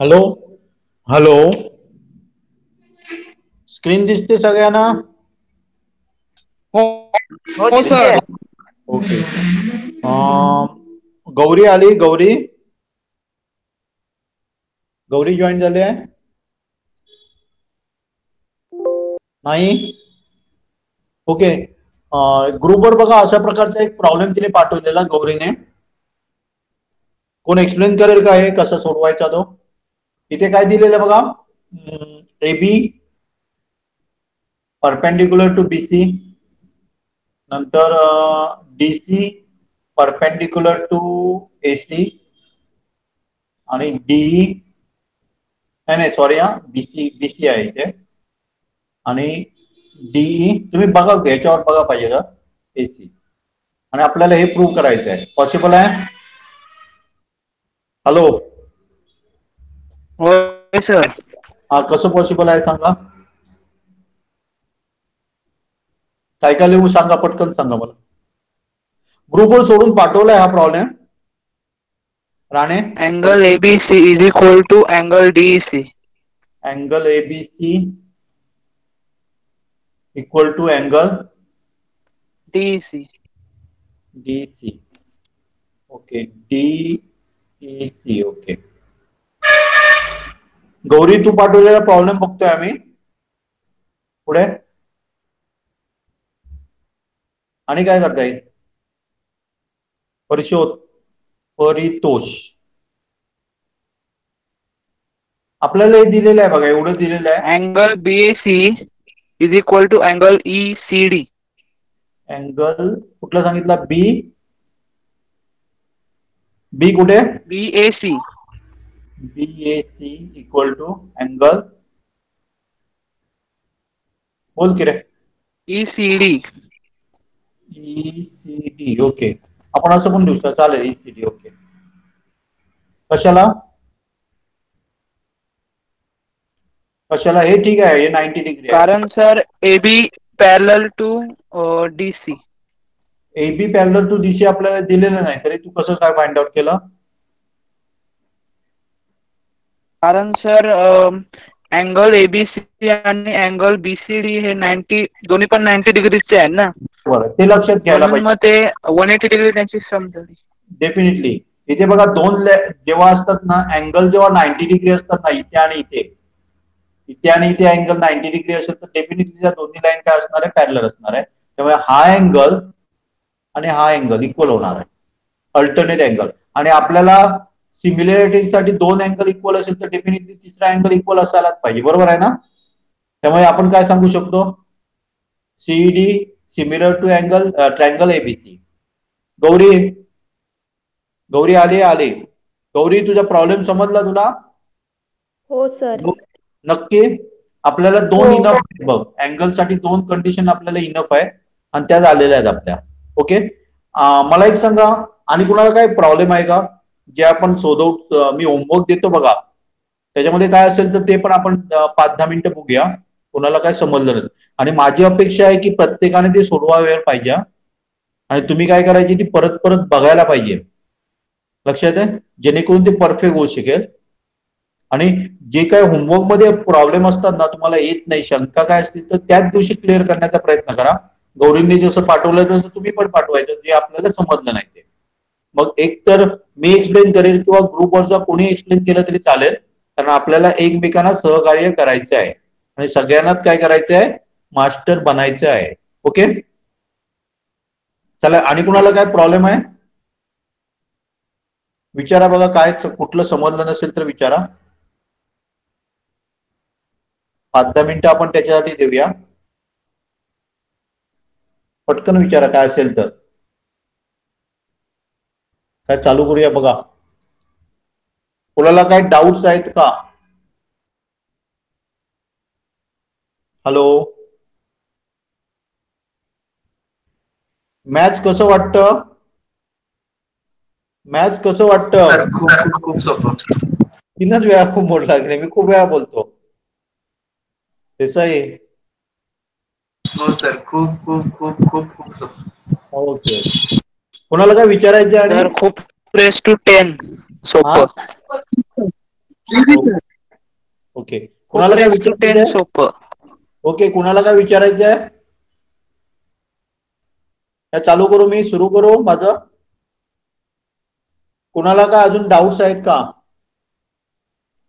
Hello hello, screen दिसते सगळ्यांना? हो हो सर. ओके. गौरी आली? गौरी गौरी जॉईन झाली आहे? नाही. ओके. ग्रुपवर बघा अशा प्रकारचा एक प्रॉब्लेम तिने पाठवलेला गौरीने. कोण एक्सप्लेन करेल का हे कसं सोडवायचा तो? इथे काय दिलेलं बघा, A B perpendicular to BC, नंतर डीसी परपेंडिक्युलर टू एसी आणि डीई, नाही सॉरी हा बीसी बीसी आहे इथे, आणि डीई तुम्ही बघा याच्यावर बघा पाहिजे का एसी, आणि आपल्याला हे प्रूव्ह करायचं आहे. पॉसिबल आहे? हॅलो होय सर. हा, कसं पॉसिबल आहे सांगा? काय काय लिहू सांगा, पटकन सांगा मला. ग्रुपवर सोडून पाठवलाय हा problem Rane. Angle ABC is equal to angle DEC. Angle ABC equal to angle DEC. DC. Okay, DEC. Okay. Gauri तू पाठवलेला प्रॉब्लेम बघतोय आम्ही पुढे. आणि काय करता येईल? परितोष आपल्याला हे दिलेलं आहे बघा, एवढं दिलेलं आहे. Angle BAC is equal to angle ECD. Angle कुठला सांगितला? बी. बी कुठे? BAC. BAC equal to angle, बोल की रे. ईसीडी. ईसीडी. ओके, आपण असं पण लिहू चालेल, ईसीडी. ओके. कशाला कशाला हे ठीक आहे, हे 90 डिग्री आहे. कारण sir AB parallel to DC. AB parallel to DC आपल्याला दिलेलं नाही, तरी तू कसं काय फाइंड आउट केलं? कारण सर अँगल एबीसी आणि अँगल बीसीडी हे 90 दोन्ही पण 90 डिग्रीचे आहेत ना. बरं, ते लक्षात घ्यायला म्हणून मग पाहिजे. ते 180 डिग्री त्यांची सम झाली. डेफिनेटली. इथे बघा दोन जेव्हा असतात ना अँगल, जेव्हा 90 डिग्री असतात ना, इथे आणि इथे, इथे आणि इथे अँगल 90 डिग्री असेल तर डेफिनेटली त्या दोन्ही लाईन काय असणार आहे? पॅरलल असणार आहे. त्यामुळे हा अँगल आणि हा अँगल इक्वल होणार आहे, अल्टरनेट अँगल. आणि आपल्याला सिमिलॅरिटीसाठी दोन अँगल इक्वल असेल तर डेफिनेटली तिसरा अँगल इक्वल असायलाच पाहिजे, बरोबर आहे ना? त्यामुळे आपण काय सांगू शकतो? CED similar to angle triangle ABC. Gauri Gauri आली. गौरी, तुझा प्रॉब्लेम समजला तुला? हो सर. नक्की. आपल्याला दोन इनफ आहे बघ, अँगल साठी दोन कंडिशन आपल्याला इनफ आहे आणि त्या झालेल्या आहेत आपल्या. ओके. मला एक सांगा, आणि कुणाला काय प्रॉब्लेम आहे का जे आपण मी होमवर्क देतो बघा, त्याच्यामध्ये काय असेल तर ते पण आपण 5-10 मिनिटं बघूया, कोणाला काय समजलं नसेल. आणि माझी अपेक्षा आहे की प्रत्येकाने ते सोडवायला पाहिजे, आणि तुम्ही काय करायची ती परत परत बघायला पाहिजे. लक्षात आहे? जेणेकरून ते परफेक्ट होऊ शकेल. आणि जे काय होमवर्क मध्ये प्रॉब्लेम असतात ना, तुम्हाला येत नाही, शंका काय असतील तर त्याच दिवशी क्लिअर करण्याचा प्रयत्न करा. गौरींनी जसं पाठवलं तसं तुम्ही पण पाठवायचं, जे आपल्याला समजलं नाही ते. मग एक तर मी एक्सप्लेन करेल किंवा ग्रुपवरचा कोणी एक्सप्लेन केलं तरी चालेल, कारण आपल्याला एकमेकांना सहकार्य करायचं आहे आणि सगळ्यांनाच काय करायचं आहे? मास्टर बनायचं आहे. ओके, चला. आणि कुणाला काय प्रॉब्लेम आहे विचारा बघा, काय कुठलं समजलं नसेल तर विचारा. 5-10 मिनिटं आपण त्याच्यासाठी देऊया. पटकन विचारा काय असेल तर. काय चालू करूया बघा. कोणाला काय डाऊट्स आहेत का? हॅलो, मॅच कसं वाटतं? मॅच कसं वाटतं? खूप सोपं. 3च वेळा खूप मोठ लागले, मी खूप वेळा बोलतो. देसाई. हो सर, खूप खूप खूप खूप खूप सोपं. ओके. कोणाला काय विचारायचं? आणि सर खूप रेस टू 10 सोपं. ओके, कुणाला काय विचारायचं? सोपं. ओके, कुणाला काय विचारायचं आहे? चालू करू, मी सुरू करू माझं? कुणाला काय अजून डाऊट्स आहेत का?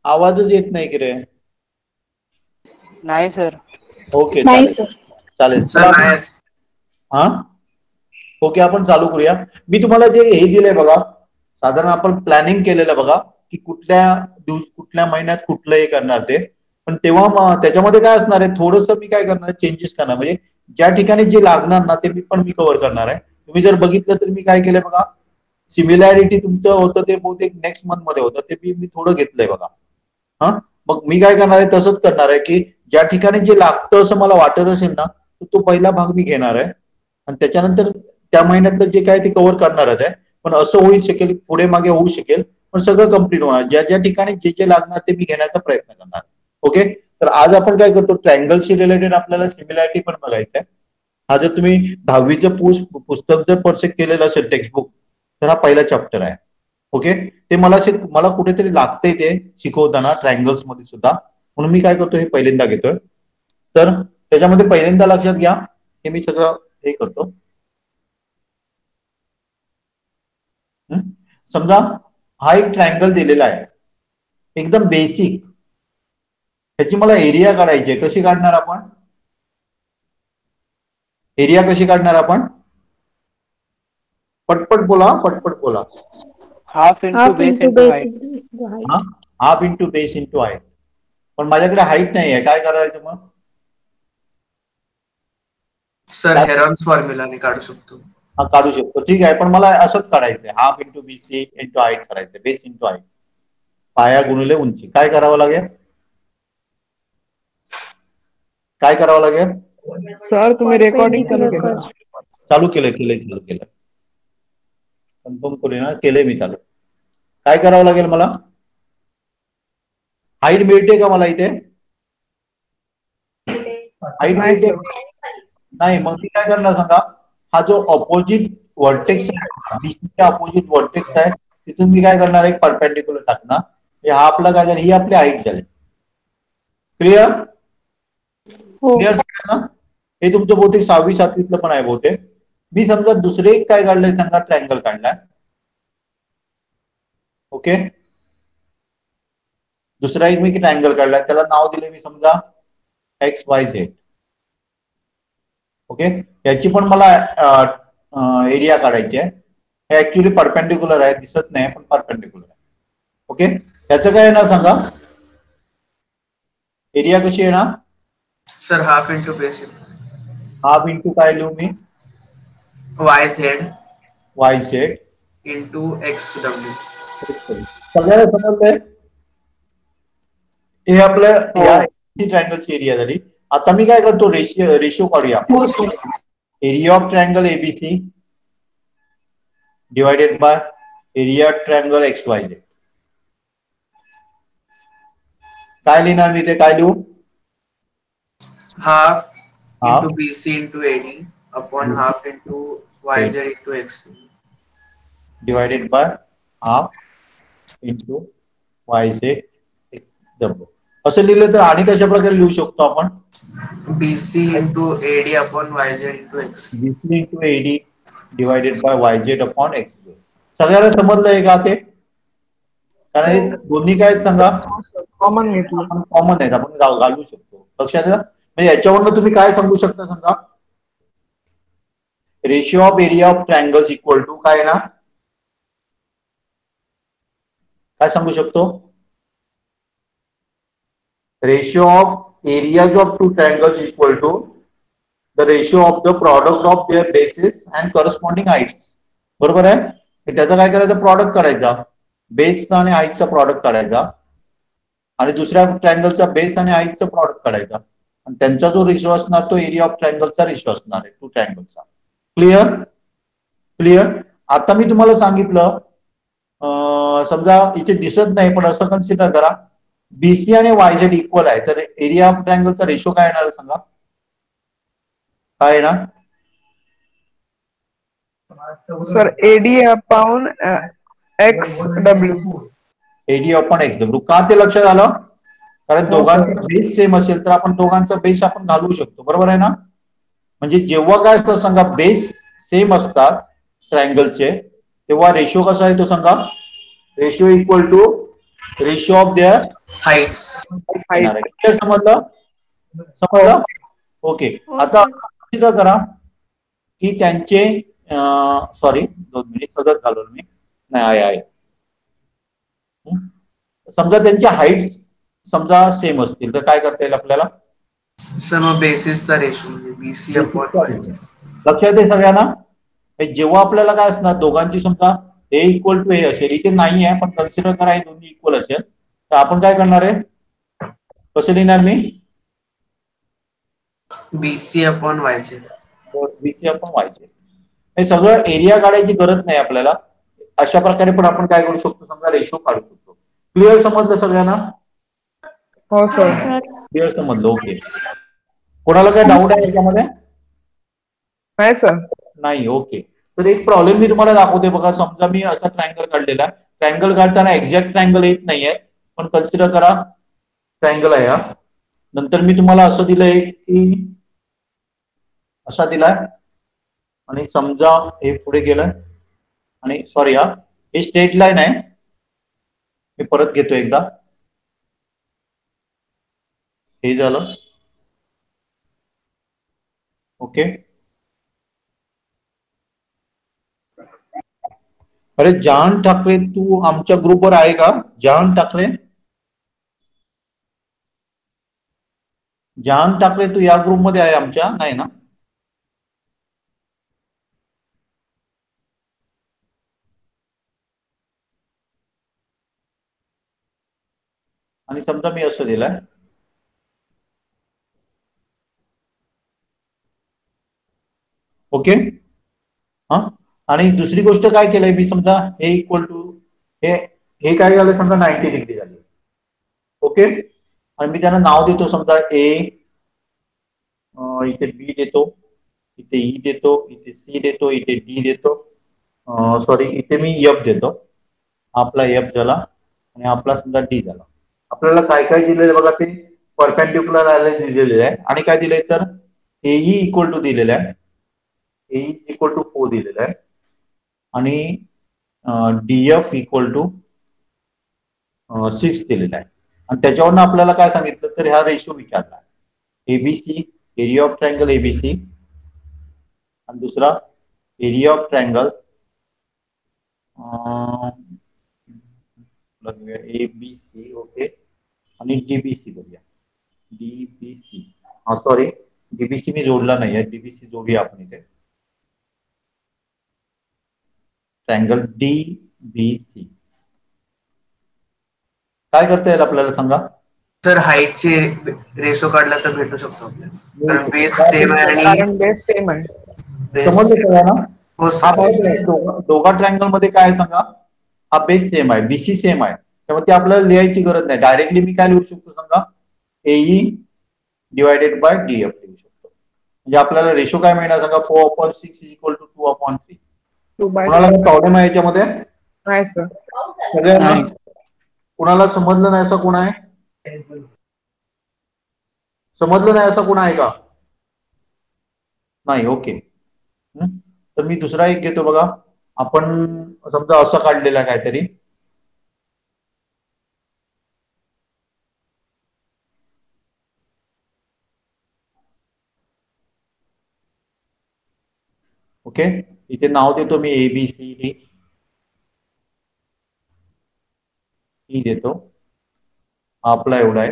आवाजच येत नाही की रे. नाही सर. ओके नाही चालेल. सर. चालेल हा ओके, आपण चालू करूया. मी तुम्हाला जे हे दिलंय बघा, साधारण आपण प्लॅनिंग केलेलं बघा की कुठल्या महिन्यात कुठलं हे करणार ते. पण तेव्हा त्याच्यामध्ये काय असणार आहे, थोडंसं मी काय करणार, चेंजेस करणार. म्हणजे ज्या ठिकाणी जे लागणार ना ते मी कव्हर करणार आहे. तुम्ही जर बघितलं तर मी काय केलंय बघा, सिमिलॅरिटी तुमचं होतं ते बहुतेक नेक्स्ट मंथ मध्ये होतं, ते मी थोडं घेतलंय बघा. हा, मग मी काय करणार आहे, तसंच करणार आहे की ज्या ठिकाणी जे लागतं असं मला वाटत असेल ना, तर तो पहिला भाग मी घेणार आहे आणि त्याच्यानंतर त्या महिन्यातलं जे काय ते कव्हर करणारच आहे. पण असं होऊ शकेल, पुढे मागे होऊ शकेल, पण सगळं कम्प्लीट होणार. ज्या ज्या ठिकाणी जे लागणार ते मी घेण्याचा प्रयत्न करणार. ओके, तर आज आपण काय करतो, ट्रायंगलशी रिलेटेड आपल्याला सिमिलॅरिटी पण बघायचं आहे. हा जर तुम्ही 10वीचं पुस्तक जर परचेस केलेलं असेल टेक्स्टबुक, तर हा पहिला चॅप्टर आहे. ओके, ते मला कुठेतरी लागतंय ते शिकवताना ट्रायंगल्स मध्ये सुद्धा, म्हणून मी काय करतो हे पहिल्यांदा घेतोय. तर त्याच्यामध्ये पहिल्यांदा लक्षात घ्या, हे मी सगळं हे करतो. समजा हा एक ट्रायंगल दिलेला आहे, एकदम बेसिक. ह्याची मला एरिया काढायची आहे. कशी काढणार आपण एरिया? कशी काढणार आपण? पटपट बोला, पटपट बोला. Half into base into height. Half into base into height. पण माझ्याकडे हाईट नाही आहे, काय करायचं मग? सर हेरॉन्स फॉर्म्युलाने काढू शकतो. हा, काढू शकतो, ठीक आहे. पण मला असंच काढायचंय, half into BC into height करायचंय, बेस इंटू हाईट, पाया गुणिले उंची. काय करावं लागेल? काय करावं लागेल? सर तुम्ही रेकॉर्डिंग चालू केलं? चालू केलं. कन्फर्म करूया ना, केलंय मी चालू. काय करावं लागेल मला? हाईट मिळते का मला इथे? हाईट मिळते नाही. मग मी काय करणार सांगा, हा जो अपोजिट व्हर्टेक्स आहे, बीसीच्या अपोजिट व्हर्टेक्स आहे, तिथून मी काय करणार, एक परपेंडिक्युलर टाकणार. हा आपला काय झालं, ही आपली हाईट झाली. क्लिअर? क्लिअर ना? हे तुमचं बहुतेक 6वी 7वीतलं पण आहे बहुतेक. मी समजा दुसरे एक काय काढलंय सांगा, ट्रायंगल काढलाय. ओके, दुसरा एक मी ट्रायंगल काढलाय, त्याला नाव दिले मी समजा XYZ. ओके, याची पण मला एरिया काढायची आहे. हे ऍक्च्युली परपेंडिक्युलर आहे, दिसत नाही पण परपेंडिक्युलर आहे. ओके, याचं काय येणार सांगा, एरिया कशी येणार? Sir half into base. Half into काय लिहू मी? YZ into XW. सगळ्याला समजलंय? हे आपल्या या ट्रायंगलची एरिया झाली. आता मी काय करतो, रेशिओ काढूया. Area of triangle ABC divided by area of triangle XYZ. काय लिहिणार मी ते? काय लिहू? Half into BC into AD upon half into YZ into XW divided by half into YZ XW. असं लिहिलं तर आणि कशा प्रकारे लिहू शकतो आपण? BC into AD upon YZ into XW. BC into AD divided by YZ upon XW. सगळ्याला समजलंय का ते? कारण हे दोन्ही काय सांगा, कॉमन घेतलं, कॉमन आहेत, आपण घालू शकतो. लक्षात द्या. म्हणजे याच्यावरनं तुम्ही काय सांगू शकता सांगा, ratio of area of triangles equal to काय ना, काय सांगू शकतो? Ratio of areas of two triangles equal to the ratio of the product of their bases and corresponding heights. बरोबर आहे? त्याचा काय करायचं, प्रॉडक्ट करायचा, बेसचा आणि हाईटचा प्रॉडक्ट काढायचा, आणि दुसऱ्या ट्रायंगलचा बेस आणि हाईटचा प्रॉडक्ट काढायचा, आणि त्यांचा जो रेशो असणार तो एरिया ऑफ ट्रायंगलचा रेशो असणार आहे टू ट्रायंगलचा. क्लिअर? क्लिअर. आता मी तुम्हाला सांगितलं, समजा इथे दिसत नाही पण असं कन्सिडर करा, BC आणि YZ इक्वल आहे, तर एरिया ऑफ ट्रायंगलचा रेशो काय येणार सांगा, काय येणार? Sir AD upon XW. AD upon XW. का ते लक्षात आलं? कारण दोघांचा बेस सेम असेल तर आपण दोघांचा बेस आपण घालवू शकतो, बरोबर आहे ना? म्हणजे जेव्हा काय असतं सांगा, बेस सेम असतात ट्रायंगलचे, तेव्हा रेशो कसा येतो सांगा? Ratio equal to ratio of their height. समजलं? ओके. आता कन्सिडर करा की त्यांचे सॉरी 2 मिनिट सगळं घालवलं मी. नाही आहे. समजा त्यांच्या हाईट समजा सेम असतील तर काय करता येईल आपल्याला? सर्व बेसिसचा रेशो म्हणजे BC अपॉन Y. लक्षात आहे सगळ्यांना? जेव्हा आपल्याला काय असणार, दोघांची समजा A इक्वल टू A असेल, इथे नाही आहे पण कन्सिडर करा हे दोन्ही इक्वल असेल, तर आपण काय करणार आहे? कसं लिहिणार मी? BC upon Y. BC upon Y. हे सगळं एरिया काढायची गरज नाही आपल्याला. अशा प्रकारे पण आपण काय करू शकतो, समजा रेशो काढू शकतो. क्लिअर समजलं सगळ्यांना? हो सर. क्लिअर समजलं. ओके. कोणाला काय डाऊट आहे याच्यामध्ये? नाही सर. नाही. ओके. तर एक प्रॉब्लेम मी तुम्हाला दाखवते बघा. समजा मी असा ट्रायंगल काढलेला, ट्रायंगल काढताना एक्झॅक्ट ट्रायंगल येत नाहीये, पण कन्सिडर करा ट्रायंगल आहे हा. नंतर मी तुम्हाला असं दिलंय की असा दिलाय आणि समजा हे पुढे गेलं आणि सॉरी हा हे स्ट्रेट लाईन आहे. मी परत घेतो एकदा. हे झालं. ओके. अरे जहान ठाकरे, तू आमच्या ग्रुपवर आहे का? जहान ठाकरे, जहान ठाकरे तू या ग्रुपमध्ये आहे आमच्या? नाही ना? आणि समजा मी असं दिलंय, ओके. हा. आणि दुसरी गोष्ट काय केलंय मी, समजा हे इक्वल टू हे काय झालं समजा 90 डिग्री झाली. ओके. आणि मी त्यांना नाव देतो, समजा A, इथे B देतो, इथे E देतो, इथे C देतो, इथे D देतो, सॉरी इथे मी F देतो. आपला F झाला आणि आपला समजा D झाला. आपल्याला काय काय दिलेलं बघा, ते परपेंडिक्युलर दिलेलं आहे आणि काय दिलंय तर AE इक्वल टू दिलेलं आहे, AE इक्वल टू 4 दिलेलं आहे आणि DF इक्वल टू 6 दिलेला आहे. आणि त्याच्यावरनं आपल्याला काय सांगितलं तर हा रेशो विचारला, ABC area of triangle ABC आणि दुसरा area of triangle ABC. Okay. आणि DBC बघूया. DBC, हा सॉरी DBC मी जोडला नाहीये, DBC जोडूया आपण इथे. ट्रायंगल DBC काय करता येईल आपल्याला सांगा? सर हाईटचे रेशो काढला तर भेटू शकतो आपल्याला, कारण बेस सेम आहे आणि बेस सेम आहे. समजलं सगळ्यांना? हो. दोघा ट्रायंगल मध्ये काय आहे सांगा, हा बेस सेम आहे, BC सेम आहे, त्यामुळे ते आपल्याला लिहायची गरज नाही. डायरेक्टली मी काय लिहू शकतो सांगा, AE डिवायडेड बाय DF लिहू शकतो. म्हणजे आपल्याला रेशो काय मिळणार सांगा, 4/6 इक्वल टू 2/3. कोणाला प्रॉब्लेम आहे याच्यामध्ये? नाही सर. सगळ्यांना कुणाला समजलं नाही असं कोण आहे? समजलं नाही असं कोण आहे का? नाही. ओके. तर मी दुसरा एक घेतो बघा. आपण समजा असं काढलेलं आहे काहीतरी, ओके. इथे नाव देतो मी ABCD देतो, आपला एवढा आहे.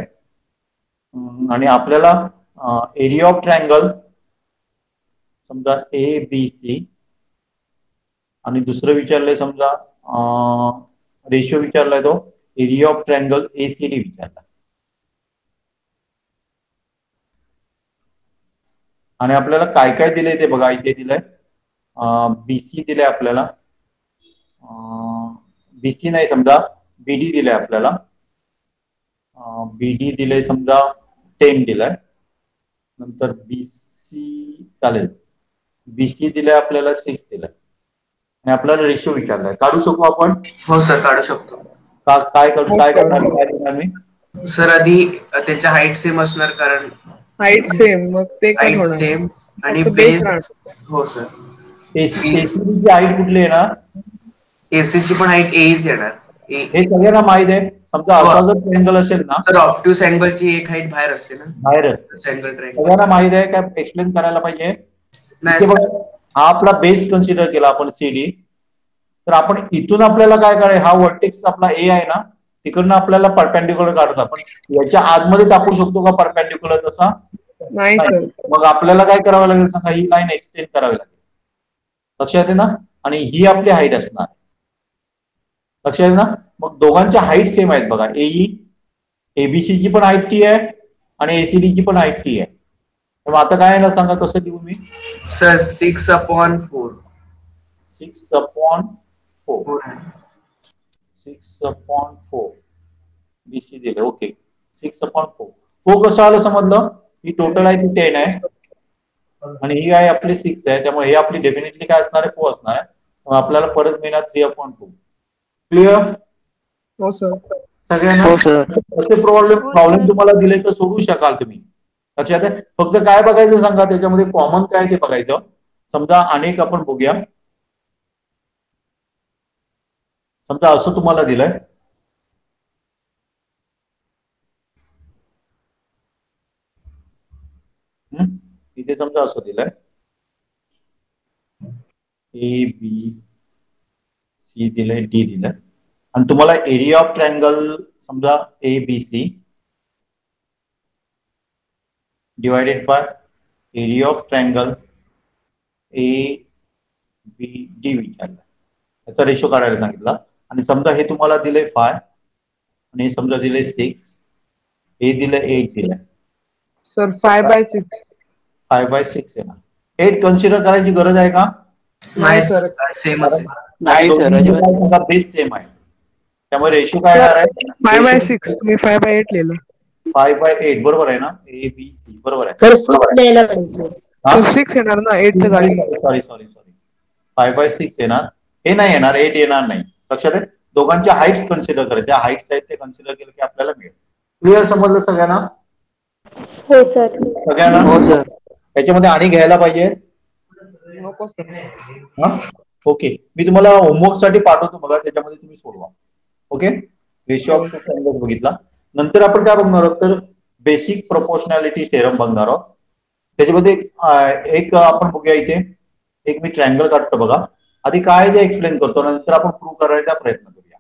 आणि आपल्याला एरिया ऑफ ट्रायंगल समजा ABC आणि दुसरं विचारलंय समजा रेशिओ विचारलाय, तो एरिया ऑफ ट्रायंगल ACD विचारला. आणि आपल्याला काय काय दिलंय ते बघा. इथे दिलंय BC दिलंय आपल्याला, BC नाही समजा BD दिलंय आपल्याला, BD दिलंय समजा 10 दिलाय. नंतर BC चालेल, BC दिलाय आपल्याला 6 दिलाय आणि आपल्याला रेशो विचारलाय. काढू शकू आपण? हो सर, काढू शकतो. काय करणार मी सर आधी त्याच्या हाईट सेम असणार, कारण हाईट सेम, मग ते काय हाईट होणार? सेम आणि फक्त बेस. राहणार. हो सर. एसीची हाईट कुठली येणार? एसीची पण हाईट एच येणार. हे सगळ्यांना माहित आहे. समजा असा जर ट्रायंगल असेल ना, तर ऑब्ट्यूस अँगलची एक हाईट बाहेर असते ना, बाहेर सगळ्यांना माहित आहे. काय एक्सप्लेन करायला पाहिजे? हा आपला बेस कन्सिडर केला आपण सीडी, तर आपण इथून आपल्याला काय करायचं, हा व्हर्टेक्स आपला ए आहे ना, तिकडनं आपल्याला परपेंडिक्युलर काढतो. आपण याच्या आतमध्ये टाकू शकतो का परपेंडिक्युलर? तसा नाही सर. मग आपल्याला काय करावं लागेल सांगा, ही लाईन एक्सटेंड करावी लागेल. लक्षात येते ना? आणि ही आपली हाईट असणार. लक्षात येते ना? मग दोघांच्या हाईट सेम आहेत बघा. एबीसी ची पण हाईट टी आहे आणि एसीडी ची पण हाईट टी आहे. मग आता काय आहे ना सांगा, कसं लिहू मी? सर 6/4. 6/4 बीसी दिले. ओके, 6/4. 4 कसं आलं समजलं? ही टोटल आहे ती 10 आहे आणि ही आहे आपली 6 आहे. त्यामुळे हे आपली डेफिनेटली काय असणार आहे? 4 असणार आहे. मग आपल्याला परत मिळणार 3/2. क्लिअर? हो सर. सगळ्यांना असे प्रॉब्लेम तुम्हाला दिले तर सोडवू शकाल तुम्ही. लक्षात आहे? फक्त काय बघायचं सांगा, त्याच्यामध्ये कॉमन काय ते बघायचं. समजा अनेक आपण बघूया. समजा असं तुम्हाला दिलंय, इथे समजा असं दिलंय, ए बी सी दिलंय, डी दिलंय, आणि तुम्हाला एरिया ऑफ ट्रायंगल समजा A B C divided by area of triangle A B D विचारला. याचा रेशो काढायला सांगितला. आणि समजा हे तुम्हाला दिले 5 आणि हे समजा दिले 6, हे दिलं 8 दिलंय. सर 5/6. 5/6 आहे ना. 8 कन्सिडर करायची गरज आहे का? नाही सर. सेमच बेस सेम आहे, त्यामुळे रेशो काय येणार आहे? 5/6. तुम्ही 5/8 लिहिलं. 5/8 बरोबर आहे ना? ए बी सी बरोबर आहे. सर 6 येणार ना 8च्या जागी. सॉरी 5/6 येणार. हे नाही येणार, 8 येणार नाही. लक्षात आहे? दोघांच्या हाईट्स कन्सिडर करायच्या. हाईट्स आहेत ते कन्सिडर केलं की आपल्याला मिळेल. क्लिअर समजलं सगळ्यांना? हो सर. सगळ्यांना? हो सर. याच्यामध्ये आणि घ्यायला पाहिजे? नको सर. ओके, मी तुम्हाला होमवर्क साठी पाठवतो बघा, त्याच्यामध्ये तुम्ही सोडवा. ओके, रेशिओ ऑफ ट्रायंगल बघितला. नंतर आपण काय बघणार आहोत, तर बेसिक प्रोपोर्शनॅलिटी थेरम बघणार आहोत. त्याच्यामध्ये एक आपण बघूया, इथे एक मी ट्रायंगल काढतो बघा. आधी काय जे एक्सप्लेन करतो, नंतर आपण प्रूव्ह करायचा प्रयत्न करूया.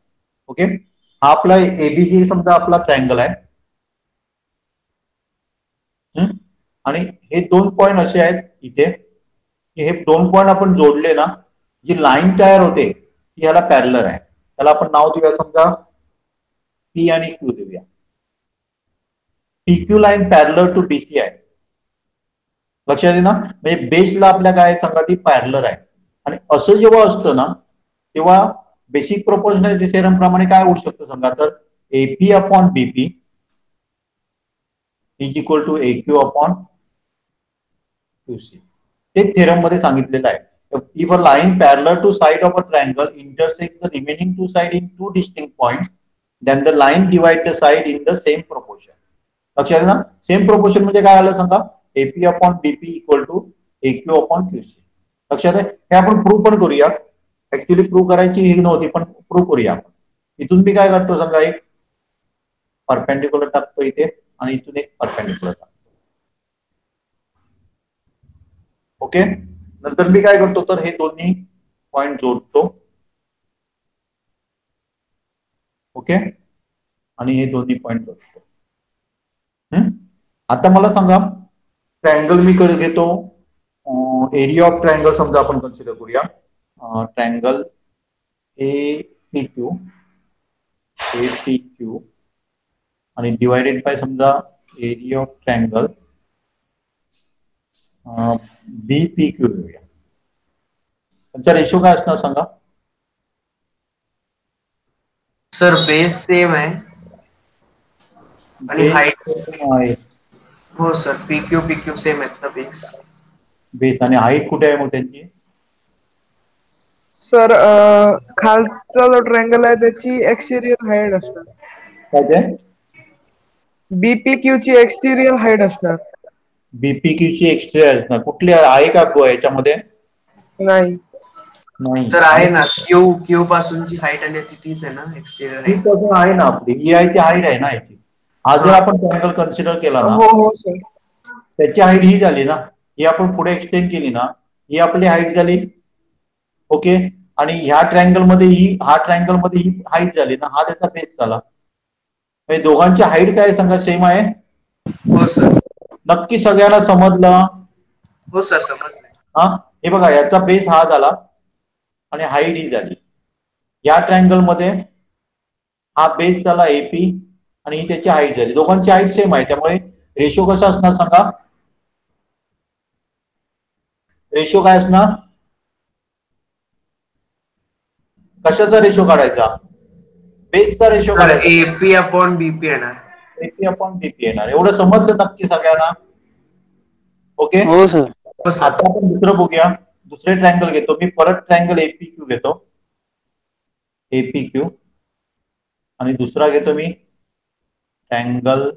ओके, हा आपला एबीसी समजा आपला ट्रायंगल आहे, आणि हे 2 पॉइंट असे आहेत इथे की हे 2 पॉइंट आपण जोडले ना, जी लाईन तयार होते ती ह्याला पॅरलर आहे. त्याला आपण नाव देऊया, समजा पी आणि क्यू देऊया. PQ line parallel to BC आहे. लक्षात येईल ना? म्हणजे बेसला आपल्या काय सांगा, ती पॅरलर आहे. आणि असं जेव्हा असतं ना, तेव्हा बेसिक प्रोपोर्शनॅलिटी थेरम प्रमाणे काय होऊ शकतं सांगा, तर AP upon BP is equal to AQ upon QC. ते थेरम मध्ये सांगितलेलं आहे. If a line parallel to side of a triangle intersect the remaining 2 side in 2 distinct points, then the line divide the side in the same proportion. लक्षात आहे ना? Same proportion म्हणजे काय आलं सांगा, AP upon BP equal to AQ upon QC. लक्षात आहे? हे आपण प्रूव्ह पण करूया. ऍक्च्युली प्रूव्ह करायची ही नव्हती, पण प्रूव्ह करूया आपण. इथून मी काय करतो सांगा, एक परपेंडिक्युलर टाकतो इथे आणि इथून एक परपेंडिक्युलर टाकतो. ओके, नंतर मी काय करतो, तर हे दोन्ही पॉइंट जोडतो. ओके, आणि हे दोन्ही पॉइंट जोडतो. आता मला सांगा, ट्रायंगल मी घेतो, एरिया ऑफ ट्रायंगल समजा आपण कन्सिडर करूया. ट्रायंगल APQ आणि डिवायडेड बाय समजा एरिया ऑफ ट्रायंगल BPQ घेऊया. त्यांचा रेशो काय असणार सांगा? सर बेस सेम आहे आणि हाईट आहे. हो सर, PQ सेम आहेत ना बेस आणि हाईट कुठे आहे मग त्यांची? सर खालचा जो ट्रायंगल आहे त्याची एक्सटेरियर हाईट असणार. काय ते BPQ ची एक्सटेरियर हाईट असणार. BPQ ची एक्सटेरियर असणार. कुठली आहे का याच्यामध्ये? नाही. नाही तर आहे ना, क्यू पासूनची हाईट आणि तीच आहे ना एक्सटेरियर हाईट. ही आहे ना आपली, ही आहे ती हाईट आहे ना याची. हा जर आपण ट्रायंगल कन्सिडर केला ना, हो सर, त्याची हाईट ही झाली ना, ही आपण पुढे एक्सटेंड केली ना, ही आपली हाईट झाली. ओके. आणि ह्या ट्रायंगल मध्ये ही हाईट झाली ना, हा त्याचा बेस झाला. दोघांची हाईट काय सांगा, सेम आहे? हो सर. नक्की सगळ्यांना समजलं? हो सर, समजलं. हा, हे बघा, याचा बेस हा झाला आणि हाईट ही झाली. या ट्रायंगल मध्ये हा बेस झाला AP आणि ही त्याची हाईट झाली. दोघांची हाईट सेम आहे, त्यामुळे रेशो कसा असणार सांगा? रेशो काय असणार? कशाचा रेशो काढायचा? बेसचा रेशो काढायचा. AP/BP येणार. AP/BP येणार. एवढं समजलं नक्की सगळ्यांना? ओके. हो सर. आता आपण दुसरं बघूया. दुसरे ट्रायंगल घेतो मी, परत ट्रायंगल APQ घेतो. APQ आणि दुसरा घेतो मी ट्रायंगल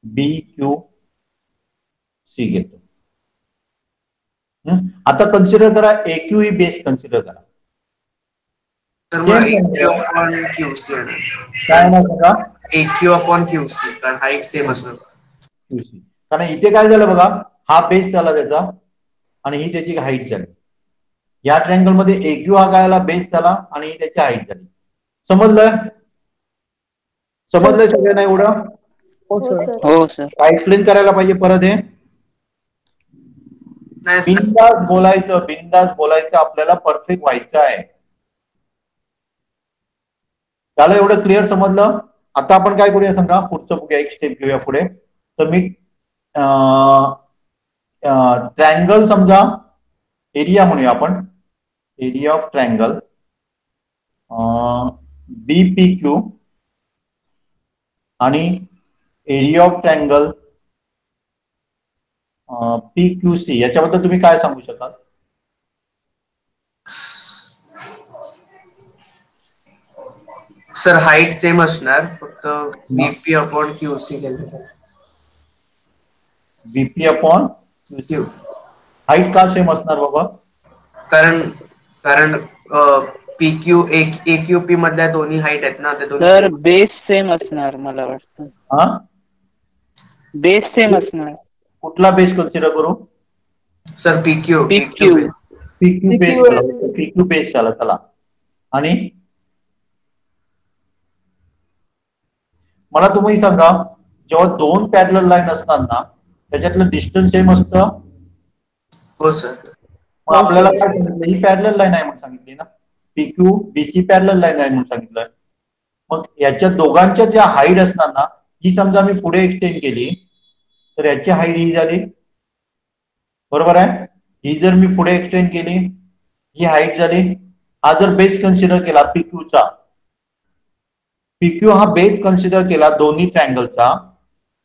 BQC घेतो. आता कन्सिडर करा, AQ ही बेस कन्सिडर करा. AQ/QC येणार. काय ना बघा, AQ/QC, कारण हाईट सेम असणार. QC, कारण इथे काय झालं बघा, हा बेस झाला त्याचा आणि ही त्याची हाईट झाली. या ट्रायंगल मध्ये AQ हा काय झाला, बेस झाला आणि ही त्याची हाईट झाली. समजलंय सगळ्यांना एवढं? हो सर. हो सर. काय एक्सप्लेन करायला पाहिजे परत? हे बिंदास बोलायचं, आपल्याला परफेक्ट व्हायचं आहे. त्याला एवढं क्लिअर समजलं? आता आपण काय करूया सांगा, पुढचं बघूया, एक स्टेप घेऊया पुढे. तर मी ट्रायंगल समजा एरिया म्हणूया आपण, एरिया ऑफ ट्रायंगल BPQ आणि एरिया ऑफ ट्रायंगल PQC, याच्याबद्दल तुम्ही काय सांगू शकाल? सर हाईट सेम असणार, फक्त BP/QC केलं. BP/QC हाईट का सेम असणार बाबा? कारण AQP मधल्या दोन्ही हाईट आहेत ना, ते दोन्ही सर बेस सेम असणार मला वाटतं. हा, बेस सेम असणार. कुठला बेस कन्सिडर करू? सर PQ बेस झाला. चला, आणि मला तुम्ही सांगा, जेव्हा दोन पॅरलल लाईन असतात ना, त्याच्यातलं डिस्टन्स सेम असतं? हो सर. मग आपल्याला काय सांगितलं, ही पॅरलल लाईन आहे म्हणून सांगितली ना, PQBC पॅरलल लाईन आहे म्हणून सांगितलं. मग याच्या दोघांच्या ज्या हाईट असणार ना, ही समजा मी पुढे एक्सटेंड केली तर याची हाईट ही झाली, बरोबर आहे? ही जर मी पुढे एक्सटेंड केली, ही हाईट झाली. हा जर बेस कन्सिडर केला PQचा, PQ हा बेस कन्सिडर केला दोन्ही ट्रायंगलचा,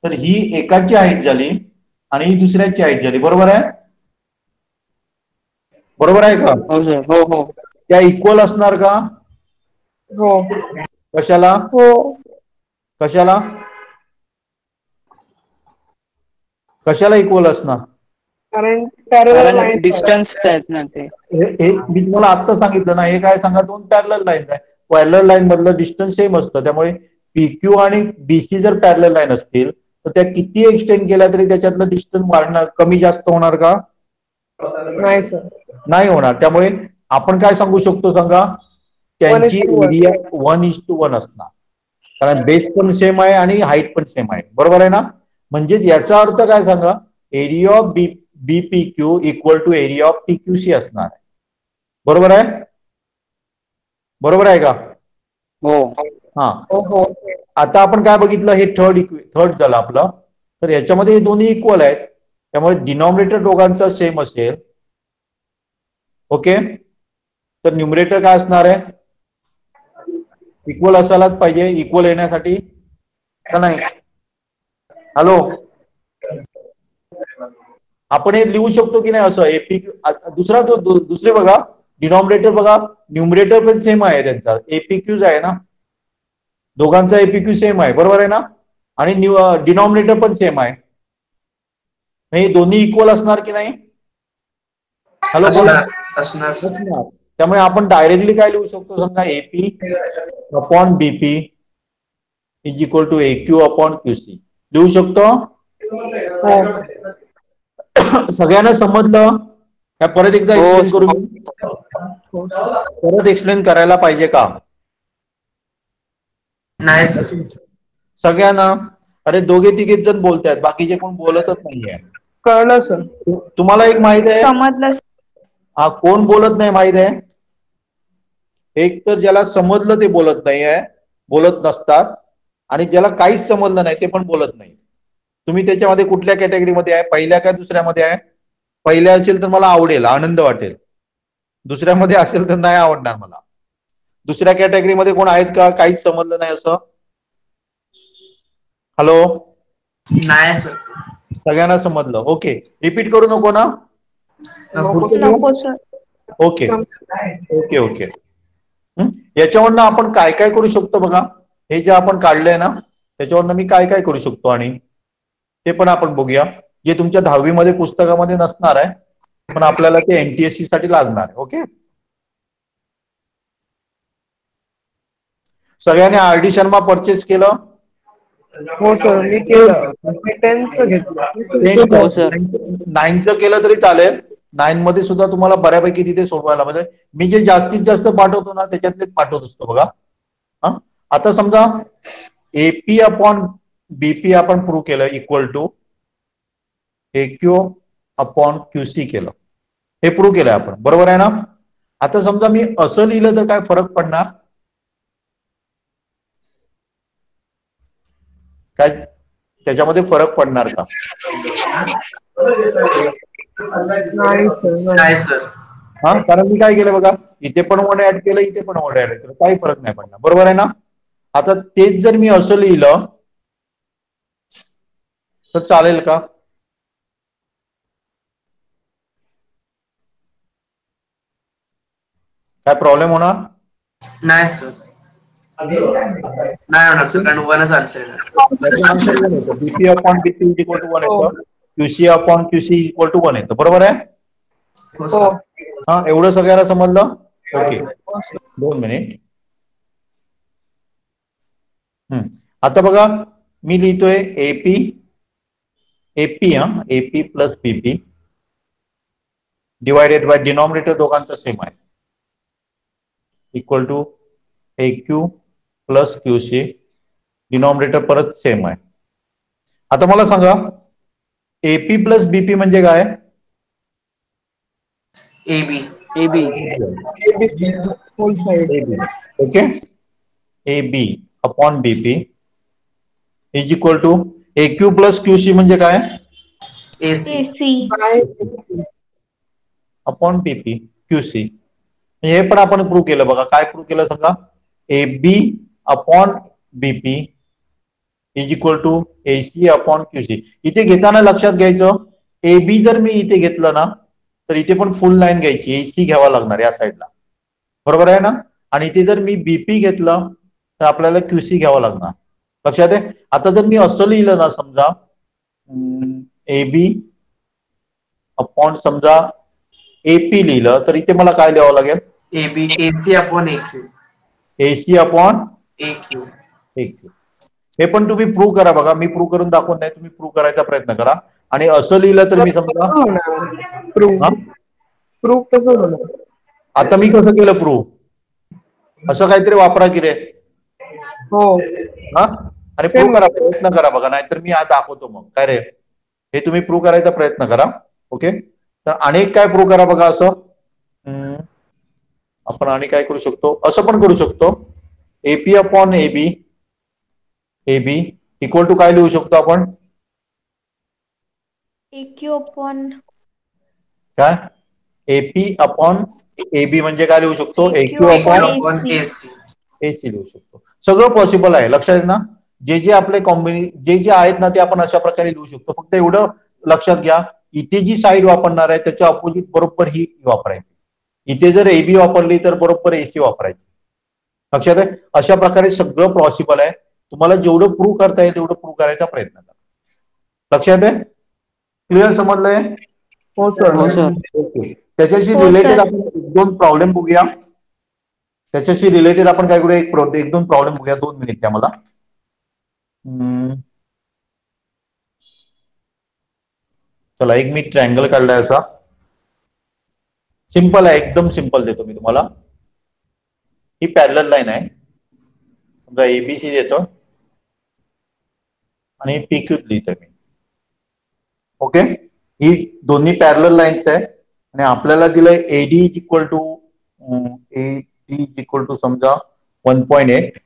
तर ही एकाची हाईट झाली आणि ही दुसऱ्याची हाईट झाली. बरोबर आहे? बरोबर आहे का? हो सर. हो हो. त्या इक्वल असणार का? हो. कशाला? हो. कशाला इक्वल असणार? कारण पॅरलल लाईन्स डिस्टन्स आहेत ना ते. हे मी तुम्हाला आता सांगितलं ना, हे काय सांगा, दोन पॅरलल लाईन्स आहे. पॅरलल लाईन मधलं डिस्टन्स सेम असतं, त्यामुळे PQ आणि BC जर पॅरलल लाईन असतील तर त्या किती एक्सटेंड केल्या तरी त्याच्यातलं डिस्टन्स वाढणार, कमी जास्त होणार का? नाही सर, नाही होणार. त्यामुळे आपण काय सांगू शकतो सांगा, त्यांची एरिया 1:1 असणार, कारण बेस पण सेम आहे आणि हाईट पण सेम आहे. बरोबर आहे ना? म्हणजे याचा अर्थ काय सांगा, area of BPQ equal to area of PQC असणार आहे. बरोबर आहे? बरोबर आहे का? हो. हा. हो. आता आपण काय बघितलं, हे थर्ड झालं आपलं. तर याच्यामध्ये हे दोन्ही इक्वल आहेत, त्यामुळे डिनॉमिनेटर दोघांचा सेम असेल. ओके. तर न्यूमरेटर काय असणार आहे? इक्वल असायलाच पाहिजे. इक्वल येण्यासाठी का नाही? हॅलो, आपण हे लिहू शकतो की नाही असं? दुसरे बघा, डिनॉमिनेटर बघा, न्यूमरेटर पण सेम आहे त्यांचा, एपीक्यूज आहे ना, दोघांचा एपीक्यू सेम आहे, बरोबर आहे ना, आणि डिनॉमिनेटर पण सेम आहे, हे दोन्ही इक्वल असणार की नाही? हॅलो बोला. असणार. त्यामुळे आपण डायरेक्टली काय लिहू शकतो समजा, AP upon BP is equal to AQ upon QC लिहू शकतो. सगळ्यांना समजलं काय? परत एकदा एक्सप्लेन करू, परत एक्सप्लेन करायला पाहिजे का? नाही सगळ्यांना? अरे दोघे तिघे जण बोलतायत, बाकीचे कोण बोलतच नाहीये. कळलं सर. तुम्हाला एक माहित आहे, समजलं. हा कोण बोलत नाही माहित आहे? एक तर ज्याला समजलं ते बोलत नाही आहे, बोलत नसतात, आणि ज्याला काहीच समजलं नाही ते पण बोलत नाही. तुम्ही त्याच्यामध्ये कुठल्या कॅटेगरीमध्ये आहे? पहिल्या काय दुसऱ्यामध्ये आहे? पहिल्या असेल तर मला आवडेल, आनंद वाटेल. दुसऱ्यामध्ये असेल तर नाही आवडणार मला. दुसऱ्या कॅटेगरीमध्ये कोण आहेत का काहीच समजलं नाही असं? हॅलो. नाही सर. सगळ्यांना समजलं? ओके, रिपीट करू नको ना? नको सर. Okay okay okay. याच्यावरनं आपण काय काय करू शकतो बघा, हे जे आपण काढलंय ना त्याच्यावरनं मी काय काय करू शकतो आणि ते पण आपण बघूया, जे तुमच्या 10वी मध्ये पुस्तकामध्ये नसणार आहे, पण आपल्याला ते एनटीएससी साठी लागणार आहे. ओके, सगळ्यांनी आरडी शर्मा परचेस केलं? हो सर, मी केलं. मी 10th घेतलं. 9th केलं तरी चालेल. 9 मध्ये सुद्धा तुम्हाला बऱ्यापैकी तिथे सोडवायला, म्हणजे मी जे जास्तीत जास्त पाठवतो ना त्याच्यातलेच पाठवत असतो बघा. आता समजा एपी अपॉन बीपी आपण प्रूव्ह केलं equal to AQ upon QC केलं, हे प्रूव्ह केलं आपण, बरोबर आहे ना? आता समजा मी असं लिहिलं तर काय फरक पडणार? काय त्याच्यामध्ये फरक पडणार का? नाही सर. हा, कारण मी काय केलं बघा, इथे पण 1 ऍड केलं, इथे पण 1 ऍड केलं, काही फरक नाही पडणार, बरोबर आहे ना? आता तेच जर मी असं लिहिलं तर चालेल का? काय प्रॉब्लेम होणार? नाही सर, नाही होणार सर, कारण 1च आन्सर येणार. BP upon BP equal to 1 येतं, QC upon QC equal to 1 येतं, बरोबर आहे? हो सर. हा, एवढं सगळ्यांना समजलं? Okay, 2 minute. आता बघा, मी लिहितोय AP AP plus BP divided by denominator दोघांचा सेम आहे, equal to AQ plus QC, denominator परत सेम आहे. आता मला सांगा, एपी प्लस बीपी म्हणजे काय? AB. ABC whole side. Okay, AB upon BP is equal to AQ plus QC म्हणजे काय? AC upon BP QC. हे पण आपण प्रूव्ह केलं बघा. काय प्रूव्ह केलं सांगा? AB upon BP is equal to AC upon QC. इथे घेताना लक्षात घ्यायचं, एबी जर मी इथे घेतलं ना तर इथे पण फुल लाईन घ्यायची, एसी घ्यावा लागणार या साईडला, बरोबर आहे ना? आणि इथे जर मी बीपी घेतलं तर आपल्याला क्यूसी घ्यावं लागणार, लक्षात आहे? आता जर मी असं लिहिलं ना, समजा एबी अपॉन समजा एपी लिहिलं तर इथे मला काय लिहावं लागेल? AB AC upon AQ. AC upon AQ. AQ. हे पण तुम्ही प्रूव्ह करा बघा, मी प्रूव्ह करून दाखवत नाही, तुम्ही प्रूव्ह करायचा प्रयत्न करा. आणि असं लिहिलं तर मी समजा प्रूव्ह कसं होणार? आता मी कसं केलं प्रूव्ह? असं काहीतरी वापरा की रे. हो, हा, आणि प्रूव्ह करा, प्रयत्न करा बघा, नाहीतर मी आज दाखवतो मग काय रे. हे तुम्ही प्रूव्ह करायचा प्रयत्न करा. ओके, तर अनेक काय प्रूव्ह करा बघा. असं आपण आणि काय करू शकतो? असं पण करू शकतो, AP upon AB equal to काय लिहू शकतो आपण? एक्यू अपॉन काय? एपी अपॉन एबी म्हणजे काय लिहू शकतो? एक्यू अपॉन एसी लिहू शकतो. सगळं पॉसिबल आहे, लक्षात ना? जे जे आपले जे जे आहेत ना ते आपण अशा प्रकारे लिहू शकतो. फक्त एवढं लक्षात घ्या, इथे जी साईड वापरणार आहे त्याच्या अपोजिट बरोबर ही वापरायची. इथे जर एबी वापरली तर बरोबर एसी वापरायची. लक्षात आहे. अशा प्रकारे सगळं पॉसिबल आहे. तुम्हाला जेवढं प्रूव्ह करता येईल तेवढं प्रूव्ह करायचा प्रयत्न करा. लक्षात आहे. क्लिअर समजलंय. हो सर. ओके. त्याच्याशी हो, रिलेटेड सर. आपण एक दोन प्रॉब्लेम बघूया. त्याच्याशी रिलेटेड आपण काय करूया, एक दोन प्रॉब्लेम बघूया. 2 मिनिट द्या मला. चला, एक मी ट्रायंगल काढलाय असा. सिंपल आहे, एकदम सिंपल देतो मी तुम्हाला. ही पॅरलल लाईन आहे. समजा एबीसी देतो आणि पीक्यू लिहितोय मी. ओके. ही दोन्ही पॅरलल लाईन्स आहे आणि आपल्याला दिलंय एडी इक्वल टू समजा 1.8.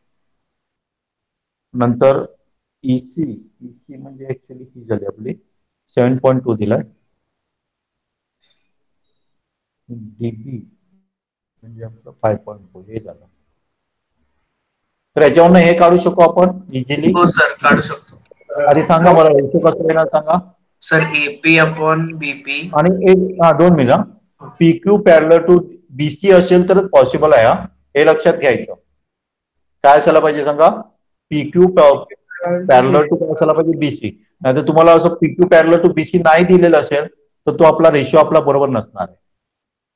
नंतर इसी म्हणजे ऍक्च्युअली ही झाली आपली 7.2 दिलाय. डीबी म्हणजे आपलं 5.4 हे झालं. तर याच्यावरनं हे काढू शकू आपण इझिली. हो सर, काढू शकतो. आधी सांगा मला रेशो कसं येणार सांगा. सर एपी अपॉन बीपी आणि एक 2 minute. PQ parallel to BC असेल तरच पॉसिबल आहे. हे लक्षात घ्यायचं. काय असायला पाहिजे सांगा. पीक्यू पॅरलल टू काय असायला पाहिजे, बीसी. नाहीतर तुम्हाला असं पीक्यू पॅरलल टू बीसी नाही दिलेलं असेल तर तो आपला रेशो आपला बरोबर नसणार आहे.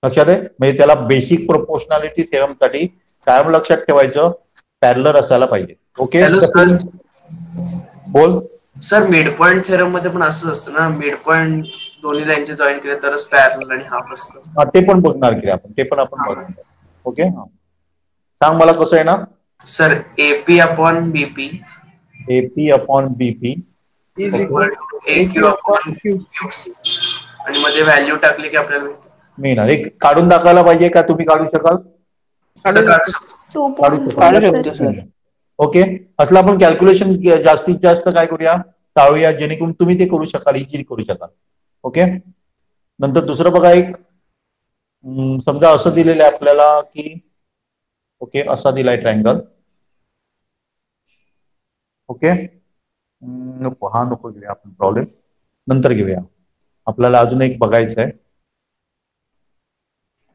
लक्षात आहे. म्हणजे त्याला बेसिक प्रोपोर्शनॅलिटी थेरमसाठी कायम लक्षात ठेवायचं, पॅरलल असायला पाहिजे. ओके. Hello sir. बोल सर, मिड पॉइंट थेरम मध्ये पण असंच असतं ना, मिड पॉइंट दोन्ही लाईनचे जॉईन केले तरच पॅरलल आणि हाफ असतं. ते पण बघणार की आपण, ते पण आपण बघणार. ओके. सांग मला कसं आहे ना. Sir AP upon BP AP upon BP is equal to AQ upon Q आणि मध्ये व्हॅल्यू टाकली की आपल्याला मिळणार. एक काढून दाखवायला पाहिजे का, तुम्ही काढू शकाल. काढू शकतो. काढू शकतो सर. ओके. असलं आपण कॅल्क्युलेशन जास्तीत जास्त काय करूया, टाळूया, जेणेकरून तुम्ही ते करू शकाल, इझिली करू शकाल. ओके. नंतर दुसरं बघा. एक समजा असं दिलेलं आहे आपल्याला की ओके असा दिलाय ट्रायंगल. ओके. नको, हा नको घेऊया आपण, प्रॉब्लेम नंतर घेऊया. आपल्याला अजून एक बघायचं आहे.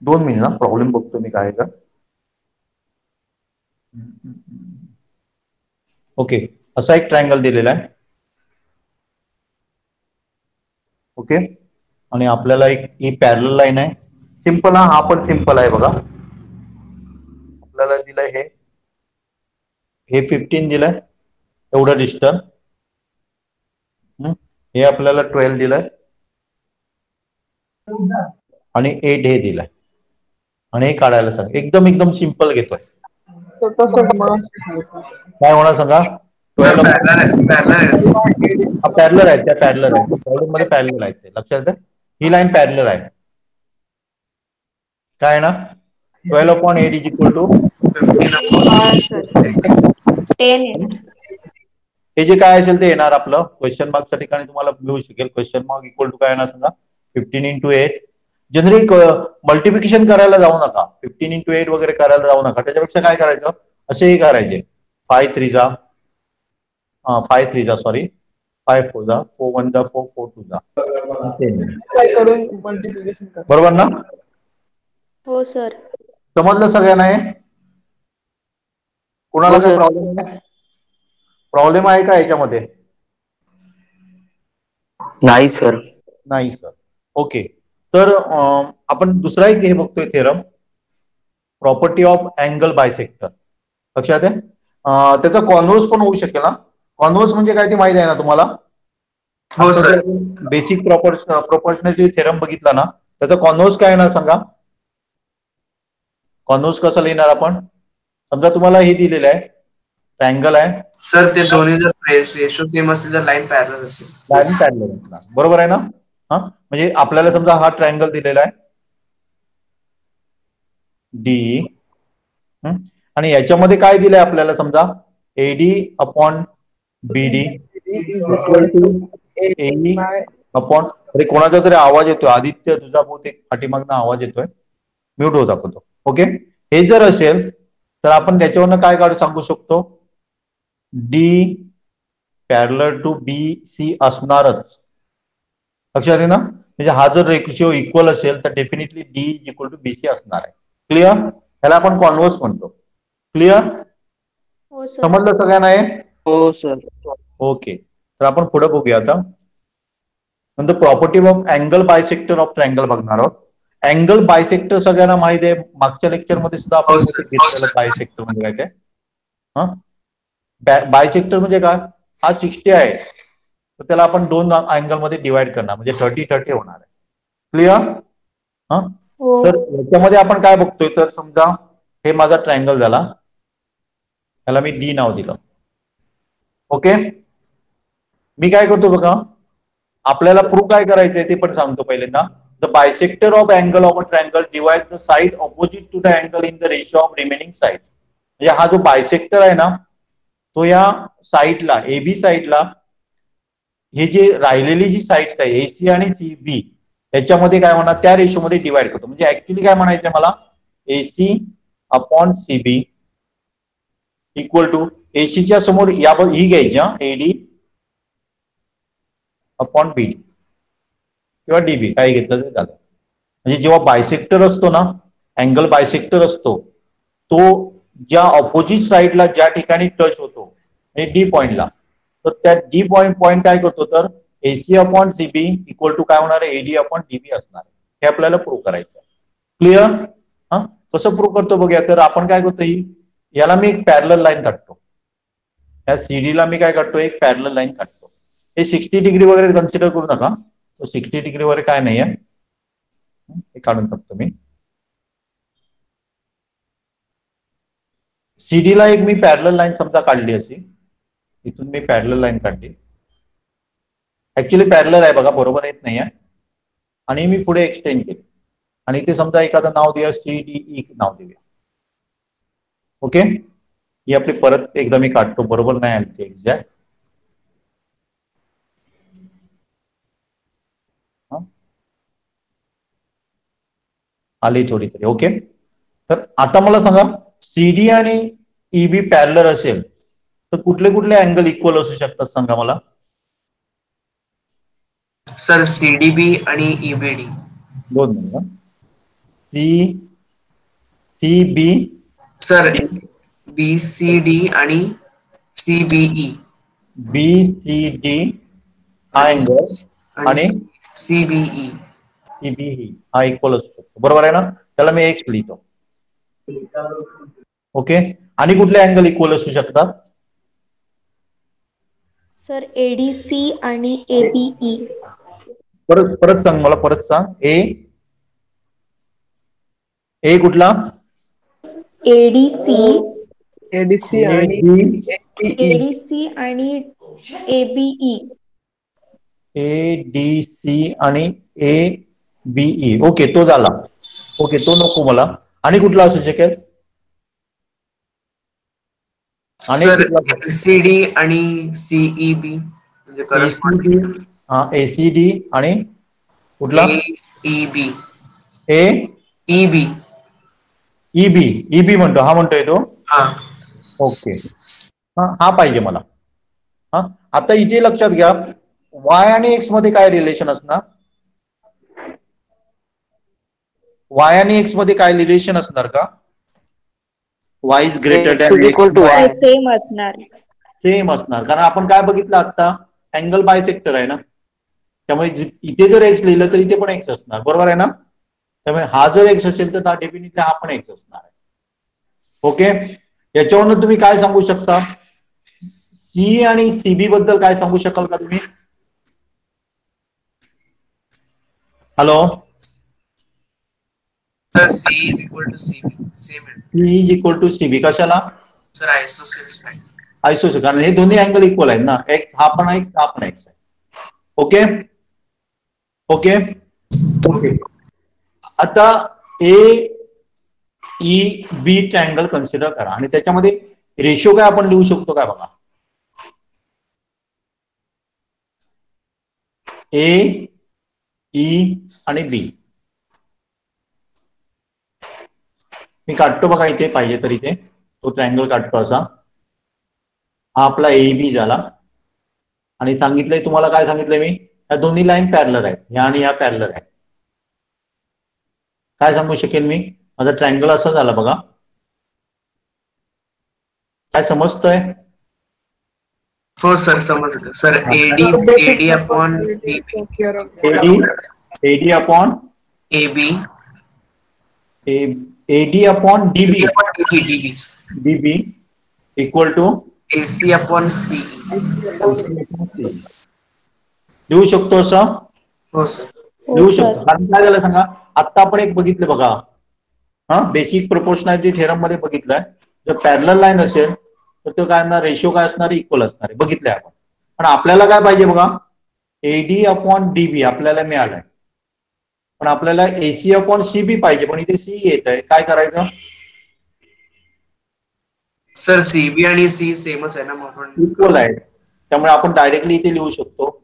2 मिनिट ना, प्रॉब्लेम बघतो मी काय का. ओके. असा एक ट्रायंगल दिलेला आहे. ओके. आणि आपल्याला एक ही पॅरलल लाईन आहे. सिंपल. हा पण सिंपल आहे बघा. आपल्याला दिलंय हे 15 दिलंय एवढं डिस्टन्स. हे आपल्याला 12 दिलंय आणि 8 हे दिलंय. आणि हे काढायला सांग. एकदम सिंपल घेतोय. काय होणार सांगा. पॅरलल आहे, त्या पॅरलल आहे. प्रॉब्लेम मध्ये पॅरलल आहे ते लक्षात आहे. ही लाईन पॅरलल आहे. काय आहे ना. 12/8 इज इक्वल टू 10. हे जे काय असेल ते येणार आपलं. क्वेश्चन मार्कच्या ठिकाणी तुम्हाला मिळू शकेल. क्वेश्चन मार्क इक्वल टू काय येणार सांगा. 15 × 8. जनरली मल्टिप्लिकेशन करायला जाऊ नका. 15 × 8 वगैरे करायला जाऊ नका. त्याच्यापेक्षा काय करायचं, असेही करायचे. 5 3 जा सॉरी 5 4 जा 4 1 जा 4 4 2 जा. बरोबर ना. हो सर. समजलं सगळ्यांना हे. कोणाला काय प्रॉब्लेम आहे का याच्यामध्ये. नाही सर. नाही सर. ओके. तर आपण दुसरा एक हे बघतोय theorem, property of angle bisector. लक्षात आहे. त्याचा कॉन्व्हर्स पण होऊ शकेल ना. कॉन्व्हर्स म्हणजे काय ते माहिती आहे ना तुम्हाला. हो सर. बेसिक प्रोपोर्शनॅलिटी थेरम बघितला ना, त्याचा कॉन्व्हर्स काय येणार सांगा. कॉन्व्हर्स कसं लिहिणार आपण. समजा तुम्हाला हे दिलेलं आहे, ट्रायंगल आहे. सर ते दोन्ही जर रेशो सेम असतील तर लाईन पॅरलल असेल. लाईन पॅरलल असणार. बरोबर आहे ना. म्हणजे आपल्याला समजा हा ट्रायंगल दिलेला आहे डी, आणि याच्यामध्ये काय दिलंय आपल्याला समजा AD upon BD equal to AE upon. अरे कोणाचा तरी आवाज येतोय. आदित्य, तुझा बहुतेक पाठीमागनं आवाज येतोय. म्यूट होता तो. ओके. हे जर असेल तर आपण त्याच्यावरनं काय काढू सांगू शकतो. D parallel to B C असणारच. लक्षात आहे ना. म्हणजे हा जर रेशिओ इक्वल असेल तर definitely D is equal to BC असणार आहे. क्लिअर? ह्याला आपण कॉन्व्हर्स म्हणतो. क्लिअर? हो सर. समजलं सगळ्यांना आहे? हो सर. ओके, तर आपण पुढे बघूया आता. नंतर property of angle bisector of triangle बघणार आहोत. अँगल बायसेक्टर सगळ्यांना माहिती आहे, मागच्या लेक्चर मध्ये सुद्धा आपण घेतलेलं बायसेक्टर म्हणजे काय काय. बायसेक्टर म्हणजे काय? हा 60 आहे तर त्याला आपण 2 अँगल मध्ये डिवाइड करणार म्हणजे 30-30 होणार आहे. क्लिअर? तर याच्यामध्ये आपण काय बघतोय, तर समजा हे माझा ट्रायंगल झाला, त्याला मी डी नाव दिलं. ओके, मी काय करतो बघा, आपल्याला प्रूफ काय करायचंय ते पण सांगतो पहिल्यांदा. The bisector of angle of a triangle divide the side opposite to the angle in the ratio of remaining sides. म्हणजे हा जो बायसेक्टर आहे ना, तो या साइडला एबी साइडला हे जे राहिलेली जी साइड्स आहे एसी आणि सीबी याच्यामध्ये काय म्हणा त्या रेशोमध्ये डिवाइड करतो. म्हणजे ऍक्च्युली काय म्हणायचंय मला, AC upon CB equal to एसीच्या समोर या ही घ्यायची एडी अपॉन बीडी किंवा डीबी काही घेतलं तरी झालं. म्हणजे जेव्हा बायसेक्टर असतो ना, अँगल बायसेक्टर असतो, तो ज्या ऑपोजिट साइडला ज्या ठिकाणी टच होतो म्हणजे डी पॉइंटला, तर त्या डी पॉइंट काय करतो, तर AC upon CB equal to काय होणार आहे, एडी अपॉन डीबी असणार आहे. हे आपल्याला प्रूव्ह करायचं आहे. क्लिअर? कसं प्रूव्ह करतो बघूया. तर आपण काय करतो, याला मी एक पॅरलल लाईन काढतो, त्या सीडीला मी काय काढतो, एक पॅरलल लाईन काढतो. हे 60 डिग्री वगैरे कन्सिडर करू नका, 60 डिग्री वगैरे काय नाहीये, हे काढून टाकतो मी. सीडीला एक मी पॅरलल लाईन समजा काढली अशी, इथून मी पॅरलल लाईन काढली, ऍक्च्युली पॅरलल आहे बघा, बरोबर येत नाहीये, आणि मी पुढे एक्सटेंड केली आणि इथे समजा एखादं नाव देऊया, सीडीई नाव देऊया. ओके, ही आपली परत एकदा मी काढतो, बरोबर नाही आली ती एक्झॅक्ट. आली थोडी तरी. ओके, तर आता मला सांगा, सीडी आणि ईबी पॅरलल असेल तर कुठले कुठले अँगल इक्वल असू शकतात सांगा मला. सर सीडीबी आणि EBD. 2 minute. CB sir BCD आणि सीबीई. बीसीडी हा अँगल आणि सीबीई सीबीई हा इक्वल असू शकतो, बरोबर आहे ना. त्याला मी एक्स लिहितो. ओके, आणि कुठले अँगल इक्वल असू शकतात सर एडीसी आणि एबीई. परत सांग मला, परत सांग. ए कुठला, एडीसी एडीसी आणि एडीसी आणि एबीई. एडीसी आणि एबीई. ओके, तो झाला. ओके, तो नको मला. आणि कुठला असू शकेल, एसीडी आणि सीईबी म्हणजे करस्पॉन्डिंग. एसीडी आणि कुठला, ईबी. ईबी ईबी म्हणतो, हा म्हणतोय तो. ओके, हा पाहिजे मला. आता इथे लक्षात घ्या, वाय आणि एक्स मध्ये काय रिलेशन असणार, वाय आणि एक्स मध्ये काय रिलेशन असणार का, Y is greater than equal to Y. Same असणार. सेम असणार, कारण आपण काय बघितलं आता, अँगल बायसेक्टर आहे ना, त्यामुळे इथे जर एक्स लिहिलं तर इथे पण एक्स असणार, बरोबर आहे ना. त्यामुळे हा जर एक्स असेल तर डेफिनेटली हा पण एक्स असणार आहे. ओके, याच्यावरून तुम्ही काय सांगू शकता, सी आणि सीबी बद्दल काय सांगू शकाल का तुम्ही. Hello, C is equal to CB. C is equal to CB कशाला, सर आयसोसेल्स. आयसोसेल्स, कारण हे दोन्ही अँगल इक्वल आहेत ना, एक्स हा पण एक्स हा पण एक्स आहे. ओके ओके ओके, आता ए ई बी ट्रायंगल कन्सिडर करा आणि त्याच्यामध्ये रेशो काय आपण लिहू शकतो काय बघा. ए ई आणि बी मी काढतो बघा, इथे पाहिजे तर इथे तो ट्रायंगल काढतो असा. हा आपला ए बी झाला आणि सांगितलंय तुम्हाला, काय सांगितलंय मी, या दोन्ही लाईन पॅरलर आहेत, ह्या आणि ह्या पॅरलर आहेत. काय सांगू शकेल मी? माझा ट्रायंगल असा झाला बघा. काय समजतंय? हो सर समजलं sir. AD upon AD upon AB AD upon DB DB equal to AC upon C लिहू शकतो असं? हो सर. लिहू शकतो. कारण काय झालं सांगा, आता आपण एक बघितलं बघा, बेसिक प्रोपोर्शनॅलिटी थेरम मध्ये बघितलंय, जर पॅरलल लाईन असेल तर तो काय असणार, रेशो काय असणार, इक्वल असणार आहे, बघितलंय आपण. पण आपल्याला काय पाहिजे बघा, एडी अपॉन डीबी आपल्याला मिळालंय, पण आपल्याला एसी अपॉन सीबी पाहिजे, पण इथे सी येत आहे. काय करायचं सर? सीबी आणि सी सेमच आहे ना, मग आपण इक्वल आहे. त्यामुळे आपण डायरेक्टली इथे लिहू शकतो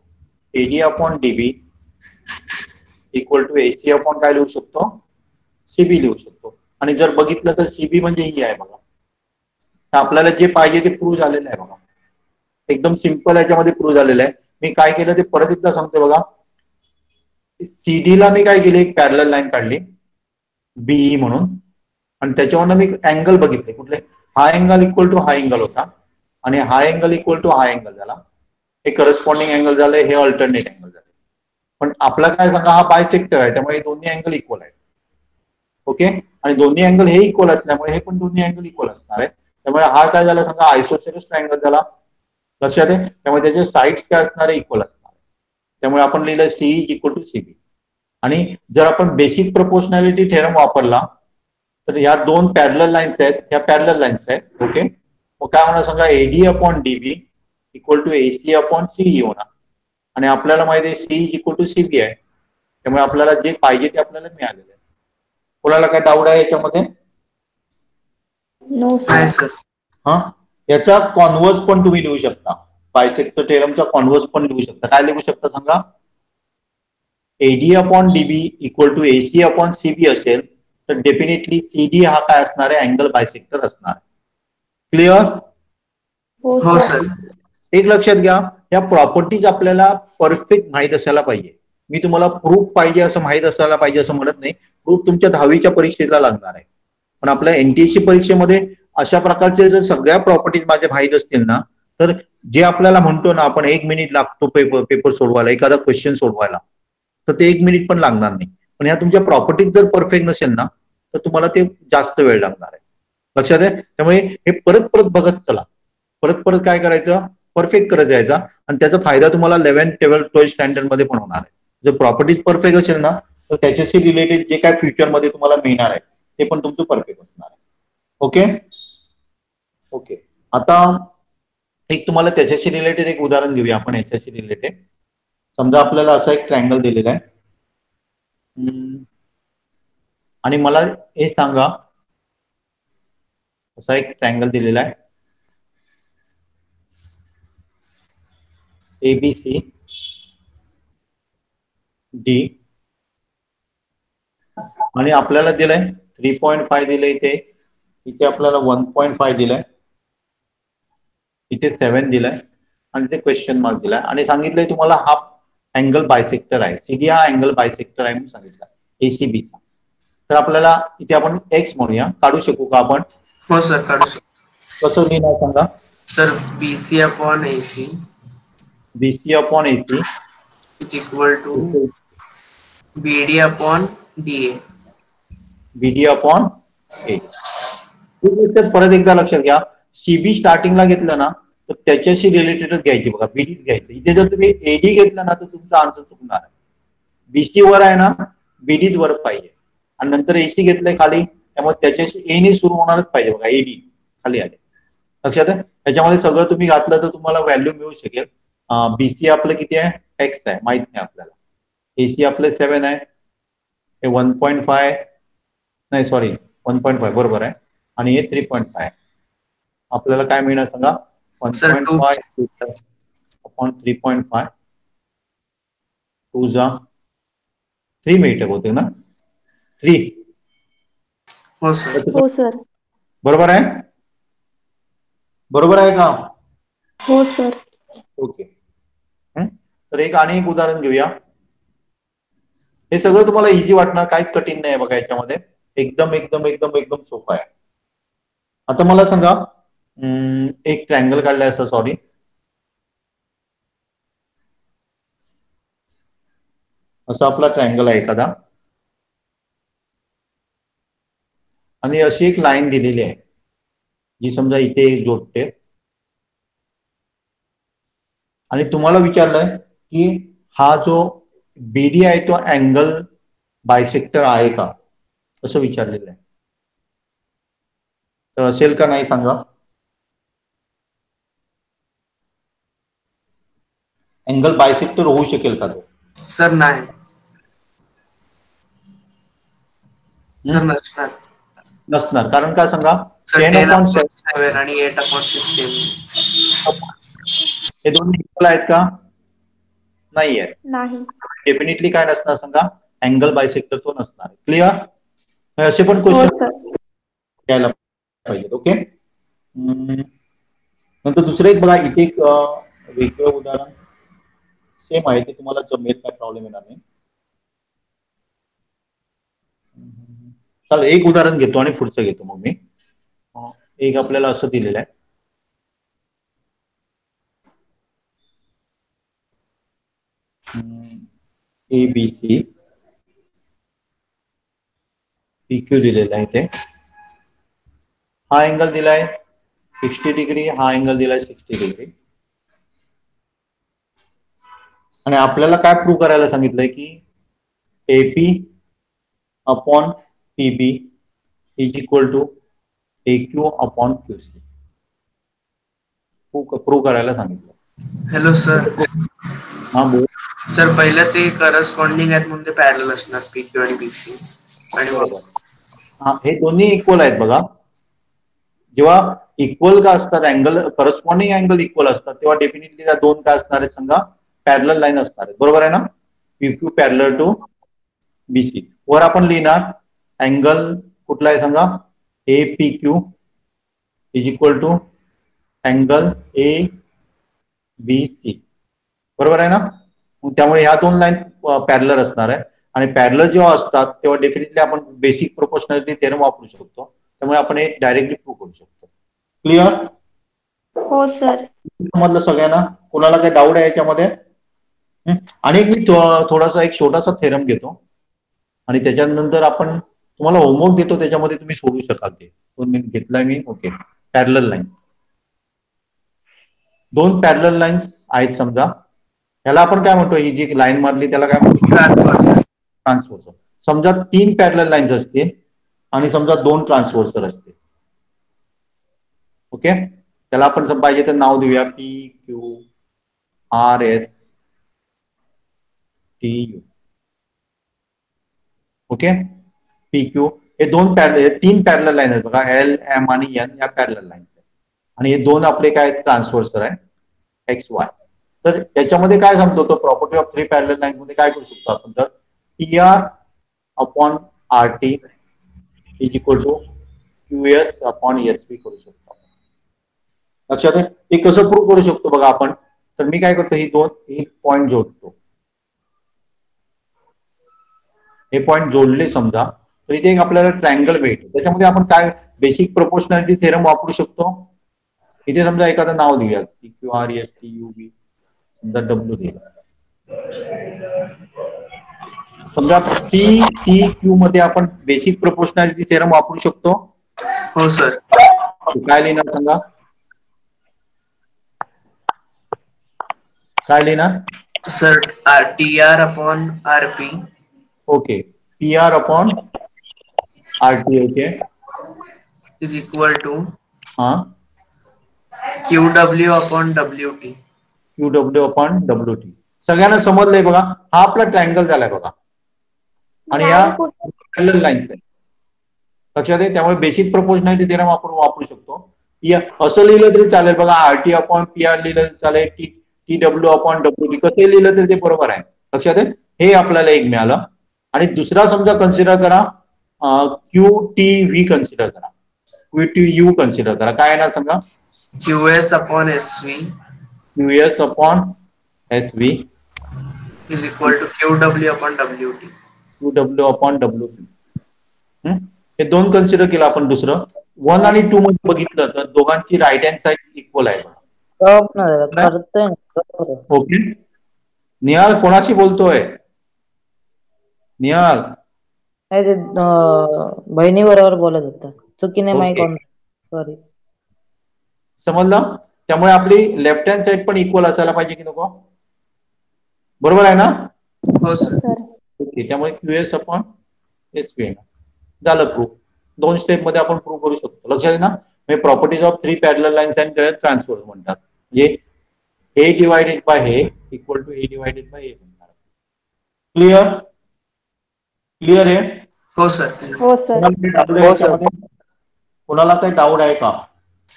AD upon DB equal to AC upon काय लिहू शकतो, सीबी लिहू शकतो. आणि जर बघितलं तर सीबी म्हणजे ही आहे बघा. आपल्याला जे पाहिजे ते प्रूव्ह झालेलं आहे बघा. एकदम सिंपल याच्यामध्ये प्रूव्ह झालेलं आहे. मी काय केलं ते परत एकदा सांगतो बघा. सीडी ला मी काय केले, एक पॅरलल लाईन काढली बीई म्हणून, आणि त्याच्यावरनं मी अँगल बघितले कुठले, हा अँगल इक्वल टू हा अँगल होता, आणि हा अँगल इक्वल टू हा अँगल झाला. हे करस्पॉन्डिंग अँगल झाले, हे अल्टरनेट अँगल झाले. पण आपला काय सांगा, हा बायसेक्टर आहे, त्यामुळे दोन्ही अँगल इक्वल आहेत. ओके. आणि दोन्ही अँगल हे इक्वल असल्यामुळे हे पण दोन्ही अँगल इक्वल असणार आहे. त्यामुळे हा काय झाला सांगा, आयसोसेलेस ट्रायंगल झाला. लक्षात आहे? त्यामुळे त्याचे साइड्स काय असणार आहे, इक्वल असणार आहे. त्यामुळे आपण लिहिलं सीई इक्वल टू सीबी. आणि जर आपण बेसिक प्रोपोर्शनॅलिटी थेरम वापरला तर ह्या दोन पॅरलल लाईन्स आहेत, ह्या पॅरलल लाईन्स आहेत. ओके. मग काय होणार सांगा, AD upon DB equal to AC upon CE होणार. आणि आपल्याला माहिती आहे सीई इक्वल टू सीबी आहे, त्यामुळे आपल्याला जे पाहिजे ते आपल्याला मिळालेलं आहे. कोणाला काय डाऊट आहे याच्यामध्ये? हा, याचा कॉन्व्हर्स पण तुम्ही लिहू शकता. बायसेक्टर थेरमचा कॉन्व्हर्स पण लिहू शकता. काय लिहू शकता सांगा, AD upon DB equal to AC upon CB असेल तर डेफिनेटली सीडी हा काय असणार आहे, अँगल बायसेक्टर असणार आहे. क्लिअर? हो सर. एक लक्षात घ्या, या प्रॉपर्टीज आपल्याला परफेक्ट माहित असायला पाहिजे. मी तुम्हाला प्रूफ पाहिजे असं माहित असायला पाहिजे असं म्हणत नाही. प्रूफ तुमच्या 10वीच्या परीक्षेला लागणार आहे, पण आपल्या एनटीएससी परीक्षेमध्ये अशा प्रकारचे जर सगळ्या प्रॉपर्टीज माझे माहित असतील ना, तर जे आपल्याला म्हणतो ना आपण 1 मिनिट लागतो पेपर सोडवायला, एखादा क्वेश्चन सोडवायला, तर ते 1 मिनिट पण लागणार नाही. पण ह्या तुमच्या प्रॉपर्टीज जर परफेक्ट नसेल ना तर तुम्हाला ते जास्त वेळ लागणार आहे. लक्षात आहे? त्यामुळे हे परत परत बघत चला, परत परत काय करायचं, परफेक्ट करत जायचा. आणि त्याचा फायदा तुम्हाला 11th 12th स्टँडर्ड मध्ये पण होणार आहे. जर प्रॉपर्टीज परफेक्ट असेल ना तर त्याच्याशी रिलेटेड जे काय फ्युचरमध्ये तुम्हाला मिळणार आहे ते पण तुमचं परफेक्ट असणार आहे. Okay okay. आता एक तुम्हाला त्याच्याशी रिलेटेड एक उदाहरण घेऊया आपण. याच्याशी रिलेटेड समजा आपल्याला असा एक ट्रायंगल दिलेला आहे, आणि मला हे सांगा, असा एक ट्रायंगल दिलेला आहे एबीसी डी, आणि आपल्याला दिलंय 3.5 दिलंय, इथे आपल्याला 1.5 दिलंय, इथे 7 दिलाय, आणि ते क्वेश्चन मार्क दिलाय, आणि सांगितलंय तुम्हाला हा अँगल बायसेक्टर आहे. सीडी हा अँगल बायसेक्टर आहे म्हणून सांगितलं एसीबीचा. तर आपल्याला इथे आपण एक्स म्हणूया, काढू शकू का आपण? हो सर काढू शकतो. कसं लिहिणार सांगा? Sir BC upon AC, BC upon AC equal to BD upon DA, BD upon A. परत एकदा लक्षात घ्या, सीबी स्टार्टिंगला घेतलं ना तर त्याच्याशी रिलेटेडच घ्यायची बघा, बीडीच घ्यायचं. इथे जर तुम्ही एडी घेतलं ना तर तुमचा आन्सर चुकणार आहे. बीसी वर आहे ना, बीडीच वर पाहिजे, आणि नंतर एसी घेतलंय खाली, त्यामुळे त्याच्याशी एने सुरू होणारच पाहिजे बघा, एडी खाली आले. लक्षात आहे? त्याच्यामध्ये सगळं तुम्ही घातलं तर तुम्हाला व्हॅल्यू मिळू शकेल. बीसी आपलं किती आहे, एक्स आहे, माहित नाही आपल्याला. एसी आपलं 7 आहे, हे 1.5 नाही सॉरी 1.5 बरोबर आहे, आणि हे 3.5 आहे. आपल्याला काय मिळणार सांगा, 1.5 अपॉन 3.5 2 जा 3 मिळते होते ना, 3. हो सर. बरोबर आहे? बरोबर आहे का? हो सर. ओके. तर आणि एक उदाहरण घेऊया. हे सगळं तुम्हाला इझी वाटणार, काहीच कठीण नाही बघा याच्यामध्ये. एकदम एकदम एकदम एकदम सोपं आहे. आता मला सांगा, एक ट्रायंगल काढलाय असं, सॉरी, असा आपला ट्रायंगल आहे एखादा, आणि अशी एक लाईन दिलेली आहे जी समजा इथे जोडते, आणि तुम्हाला विचारलंय की हा जो बीडी आहे तो अँगल बायसेक्टर आहे का, असं विचारलेलं आहे. तर असेल का नाही सांगा. अँगल बायसेक्टर होऊ शकेल का तो? सर नाही. सर नसणार. नसणार. कारण काय सांगा, 10/7 आणि 8/16 हे दोन्ही इक्वल आहेत का? नाही आहे. नाही. डेफिनेटली काय नसणार सांगा, अँगल बायसेक्टर तो नसणार. क्लिअर? असे पण क्वेश्चन घ्यायला पाहिजे. ओके. नंतर दुसरं एक बघा, इथे एक वेगळं उदाहरण सेम आहे, ते तुम्हाला जमेल, काय प्रॉब्लेम येणार नाही. चालेल, एक उदाहरण घेतो आणि पुढचं घेतो मग मी. एक आपल्याला असं दिलेलं आहे, ABC PQ दिलेला आहे. ते हा अँगल दिलाय 60 डिग्री, हा अँगल दिलाय 60 डिग्री, आणि आपल्याला काय प्रूव्ह करायला सांगितलंय की AP upon PB is equal to AQ upon QC prove करायला सांगितलं. Hello sir. हा बोल. सर पहिलं ते करस्पॉन्डिंग आहेत म्हणून ते पॅरलल असणार PQ आणि BC. हा, हे दोन्ही इक्वल आहेत बघा. जेव्हा इक्वल का असतात अँगल, करस्पॉन्डिंग अँगल इक्वल असतात, तेव्हा डेफिनेटली त्या दोन काय असणार आहेत सांगा, पॅरलल लाईन असणार आहेत. बरोबर आहे ना? PQ parallel to BC. वर आपण लिहिणार अँगल कुठला आहे सांगा, APQ is equal to angle ABC. बरोबर आहे ना? त्यामुळे ह्या दोन लाईन पॅरलल असणार आहे, आणि पॅरलल जेव्हा असतात तेव्हा डेफिनेटली आपण बेसिक प्रोपोर्शनॅलिटी थेरम वापरू शकतो. त्यामुळे आपण हे डायरेक्टली प्रूव्ह करू शकतो. क्लिअर? हो सर. समजलं सगळ्यांना? कोणाला काही डाऊट आहे याच्यामध्ये? आणि मी थोडासा एक छोटासा थेरम घेतो, आणि त्याच्यानंतर आपण तुम्हाला होमवर्क देतो, त्याच्यामध्ये तुम्ही सोडू शकाल. ते 2 मिनिट घेतलाय मी. ओके. पॅरलल लाईन्स, दोन पॅरलल लाईन्स आहेत समजा. याला आपण काय म्हणतो, ही जी लाईन मारली त्याला काय म्हणतो? ट्रान्सव्हर्सर. समजा 3 पॅरलल लाईन्स असतील आणि समजा 2 ट्रान्सव्हर्सर असतील. ओके. त्याला आपण पाहिजे तर नाव देऊया PQ RS TU. Okay. PQ हे 3 पॅरलल लाईन आहेत बघा, L M आणि N या पॅरलल लाईन्स आहेत, आणि हे 2 आपले काय ट्रान्सव्हर्सर आहे XY. तर याच्यामध्ये काय सांगतो तो प्रॉपर्टी ऑफ 3 पॅरलल लाईन्स मध्ये काय करू शकतो आपण, तर PR upon RT is equal to QS upon SV करू शकतो. लक्षात आहे? हे कसं प्रूव्ह करू शकतो बघा आपण. तर मी काय करतो, ही पॉइंट जोडतो. हे पॉइंट जोडले समजा, तर इथे एक आपल्याला ट्रायंगल भेटतो. त्याच्यामध्ये आपण काय बेसिक प्रोपोर्शनॅलिटी थेरम वापरू शकतो. इथे समजा एखादं नाव देऊया, QRS TUB, समजा W दिला. समजा PQ मध्ये आपण बेसिक प्रोपोर्शनॅलिटी थेरम वापरू शकतो. हो सर. काय लिहिणार सांगा, काय लिहिणार sir? TR upon RP. Okay. PR upon RT. Okay. Is equal to हा QW upon WT. QW upon WT. सगळ्यांना समजलंय बघा. हा आपला ट्रायंगल झालाय बघा, आणि या पॅरलल लाईन्स आहे. लक्षात आहे? त्यामुळे बेसिक प्रोपोर्शनॅलिटी थेरम आपण वापरू शकतो. असं लिहिलं तरी चालेल बघा, RT अपॉन PR लिहिलं तरी चालेल, TW अपॉन WT कसं लिहिलं तरी ते बरोबर आहे. लक्षात आहे? हे आपल्याला एक मिळालं. आणि दुसरा समजा कन्सिडर करा, QTV कन्सिडर करा, QTU कन्सिडर करा. काय आहे ना सांगा, QS upon SV. QS upon SV is equal to QW upon WT. QW upon WT. हे दोन कन्सिडर केलं आपण. दुसरं 1 आणि 2 मध्ये बघितलं तर दोघांची राईट हँड साइड इक्वल आहे. करतोय ना. ओके. निहाल कोणाशी बोलतोय? निहाल ते बहिणी बरोबर बोलत होता. चुकीने माईक ऑन. सॉरी. समजलं? त्यामुळे आपली लेफ्ट हँड साइड पण इक्वल असायला पाहिजे की नको? बरोबर आहे ना? हो सर. ओके. त्यामुळे QS अपॉन SQ झालं प्रूफ. 2 स्टेप मध्ये आपण प्रूव्ह करू शकतो. लक्षात आहे ना? म्हणजे properties of 3 parallel lines and transfer म्हणतात. म्हणजे A डिवायडेड बाय हे equal to A divided by A म्हणतात. क्लिअर? क्लिअर आहे? हो सर. हो सर. कोणाला काही डाऊट आहे का?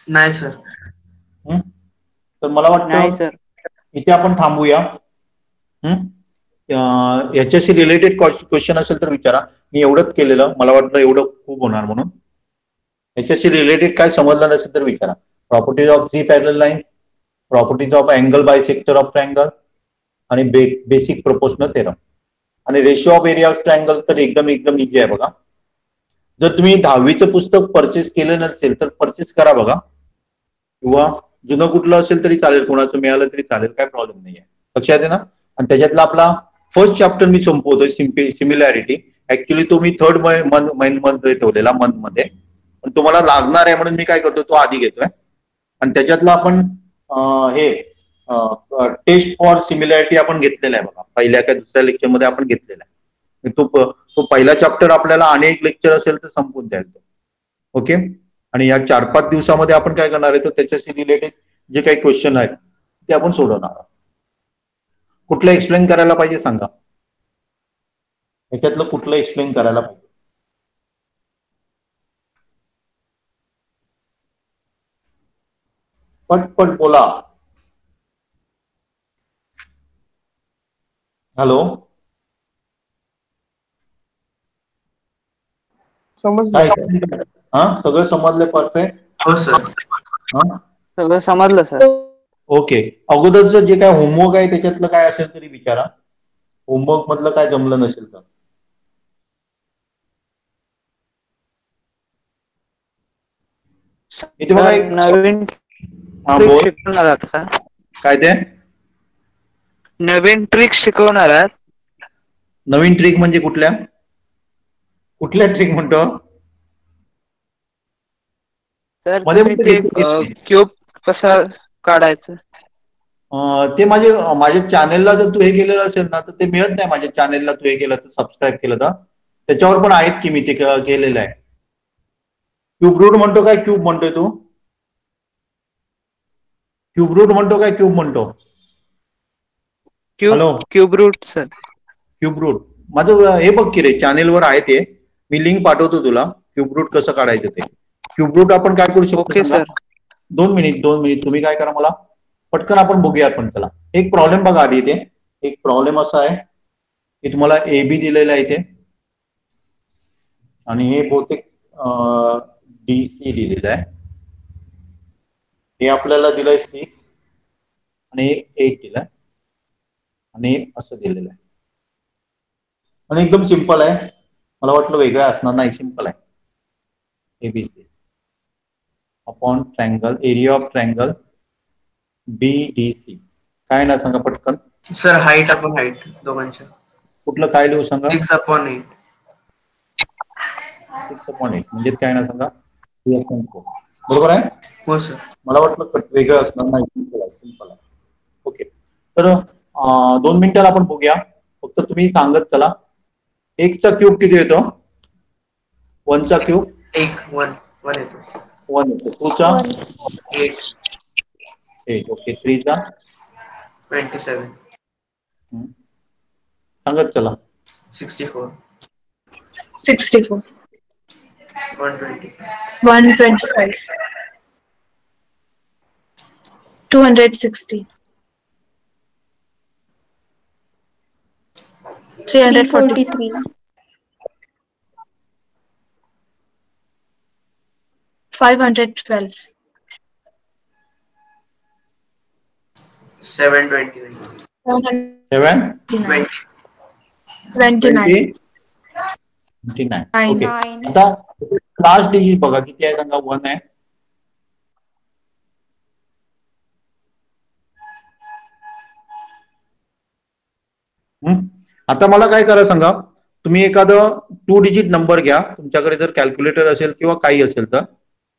नाही सर. तर मला नाही वाटतं सर. इथे आपण थांबूया. याच्याशी रिलेटेड क्वेश्चन असेल तर विचारा. मी एवढंच केलेलं, मला वाटलं एवढं खूप होणार म्हणून. याच्याशी रिलेटेड काय समजलं नसेल तर विचारा. Properties of 3 parallel lines, properties of angle by sector of triangle आणि बेसिक प्रोपोर्शनल थेरम आणि ratio of area of triangle तर एकदम इझी आहे बघा. जर तुम्ही 10वीचं पुस्तक परचेस केलं नसेल तर परचेस करा बघा, किंवा जुनं कुठलं असेल तरी चालेल, कोणाचं मिळालं तरी चालेल, काय प्रॉब्लेम नाहीये. लक्षात आहे ना? आणि त्याच्यातला आपला फर्स्ट चॅप्टर मी संपवतोय, सिमिलॅरिटी. ऍक्च्युली तो मी 3rd मंथ ठेवलेला मंथ मध्ये, पण तुम्हाला लागणार आहे म्हणून मी काय करतो तो आधी घेतोय. आणि त्याच्यातला आपण हे टेस्ट फॉर सिमिलॅरिटी आपण घेतलेला आहे बघा, पहिल्या का दुसऱ्या लेक्चर मध्ये आपण घेतलेला आहे. तो पहिला चॅप्टर आपल्याला अनेक लेक्चर असेल तर संपून द्याल तो. ओके. आणि या 4-5 दिवसामध्ये आपण काय करणार आहे तर त्याच्याशी रिलेटेड जे काही क्वेश्चन आहेत ते आपण सोडवणार आहोत. कुठलं एक्सप्लेन करायला पाहिजे सांगा? याच्यातलं कुठलं एक्सप्लेन करायला पाहिजे? पटपट बोला. हॅलो. समजलं. हा, सगळं समजलं? परफेक्ट. हो सर. सगळं समजलं सर. ओके. अगोदरचं जे काय होमवर्क आहे त्याच्यातलं काय असेल तरी विचारा. होमवर्क मधलं काय जमलं नसेल तर. इथे बघा एक नवीन ट्रिक शिकवणार आहात का? काय ते? नवीन ट्रिक शिकवणार आहात? नवीन ट्रिक म्हणजे कुठल्या ट्रिक म्हणतो? सर मध्ये क्यूब कसा काढायचं? ते माझ्या चॅनेलला जर तू हे केलेलं असेल ना तर ते मिळत नाही. माझ्या चॅनेलला तू हे केलं तर, सबस्क्राईब केलं तर त्याच्यावर पण आहेत की मी ते केलेलं आहे. क्यूब रूट म्हणतो काय? क्यूब म्हणतोय तू? क्यूब रूट म्हणतो काय? क्यूब म्हणतो? Hello. Cube root sir. Cube root माझं हे बघ की रे, चॅनेलवर आहे ते, मी लिंक पाठवतो तुला. क्यूब रूट कसं काढायचं ते. क्यूब रूट आपण काय करू शकतो? Okay sir. 2 मिनिट तुम्ही काय करा, मला पटकन आपण बघूया आपण. चला, एक प्रॉब्लेम बघा आधी. इथे एक प्रॉब्लेम असा आहे की तुम्हाला AB दिलेला आहे इथे, आणि हे बहुतेक DC दिलेलं आहे. हे आपल्याला दिलंय 6 आणि 8 दिलंय, आणि असं दिलेलं आहे. आणि एकदम सिंपल आहे. मला वाटलं वेगळं असणार, नाही सिंपल आहे. ABC upon triangle, area of triangle BDC. काय ना सांगा पटकन. सर हाईट अपॉन हाईट दोघांच्या. कुठलं काय लिहू सांगा? 6 अपॉन 8. 6 अपॉन 8 म्हणजे काय ना सांगा? बरोबर आहे? हो सर. मला वाटलं वेगळं असणार, नाही सिंपल आहे. ओके. तर 2 मिनिटाला आपण बघूया. फक्त तुम्ही सांगत चला. 1 चा क्यूब किती येतो? 1 चा क्यूब 1 येतो. 1 येतो. 2 चा 8. ओके. 3 चा 27. सांगत चला. 64. 64. 120. 125. 260. 343. 512. 729. 700. 7 29. 29. 9. ओके. आता लास्ट डिजिट बघा किती आहे सांगा. 1 आहे. आता मला काय करा सांगा. तुम्ही एखादं 2 डिजिट नंबर घ्या तुमच्याकडे जर कॅल्क्युलेटर असेल किंवा काही असेल तर,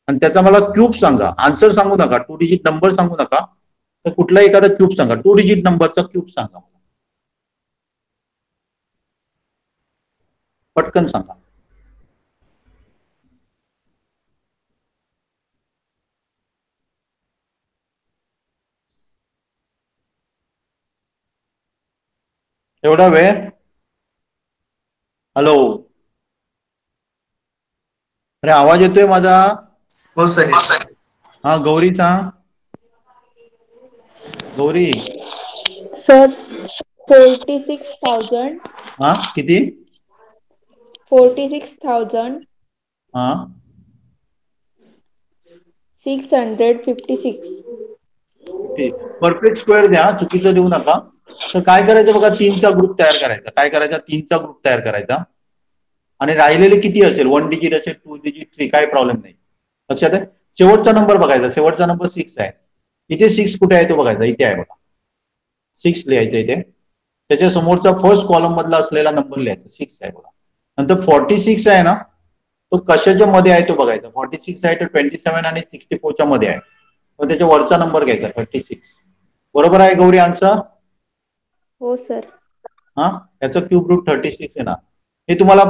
आणि त्याचा मला क्यूब सांगा. आन्सर सांगू नका, 2 डिजिट नंबर सांगू नका, तर कुठला एखादा क्यूब सांगा. 2 डिजिट नंबरचा क्यूब सांगा, पटकन सांगा. एवढा वेळ. हॅलो, अरे आवाज येतोय माझा? हो सर. हा गौरीचा. गौरी सर 46,000. हा किती? 46,656. हा 656. परफेक्ट स्क्वेअर द्या, चुकीचं देऊ नका. तर काय करायचं बघा, 3चा ग्रुप तयार करायचा. काय करायचा? 3चा ग्रुप तयार करायचा. आणि राहिलेले किती असेल? 1 डिजिट असेल, 2 डिजिट, 3, काही प्रॉब्लेम नाही. लक्षात आहे? शेवटचा नंबर बघायचा. शेवटचा नंबर 6 आहे. इथे 6 कुठे आहे तो बघायचा. इथे आहे बघा, 6 लिहायचं इथे. त्याच्या समोरचा फर्स्ट कॉलम मधला असलेला नंबर लिहायचा. 6 आहे बघा. नंतर 46 आहे ना, तो कशाच्या मध्ये आहे तो बघायचा. 46 आहे तो 27 आणि 64च्या मध्ये आहे. तर त्याच्या वरचा नंबर घ्यायचा 36. बरोबर आहे गौरी आन्सर? हो सर. हा, याचं क्यूब रूट 36 आहे ना. हे तुम्हाला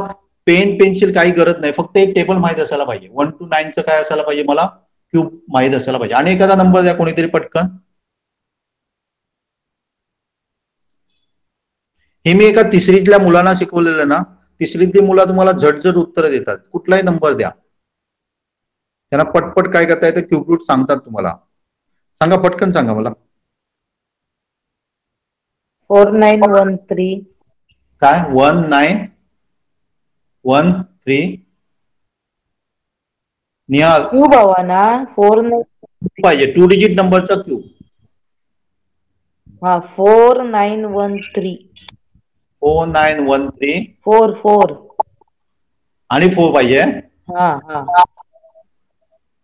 पेन पेन्सिल काही गरज नाही, फक्त एक टेबल माहित असायला पाहिजे. 1 to 9चं काय असायला पाहिजे, मला क्यूब माहित असायला पाहिजे. आणि एखादा नंबर द्या कोणीतरी पटकन. हे मी एका तिसरीतल्या मुलांना शिकवलेलं ना. तिसरीतली मुलं तुम्हाला झटझट उत्तर देतात. कुठलाही नंबर द्या, त्यांना पटपट काय करता येतं, क्यूब रूट सांगतात तुम्हाला. सांगा पटकन, सांगा मला. 4913. काय? 1913. निहाल क्यूब हवा ना. 49 पाहिजे, 2 डिजिट नंबरचा क्यूब. हा 4913. 4913. 4 आणि 4 पाहिजे. हा हा.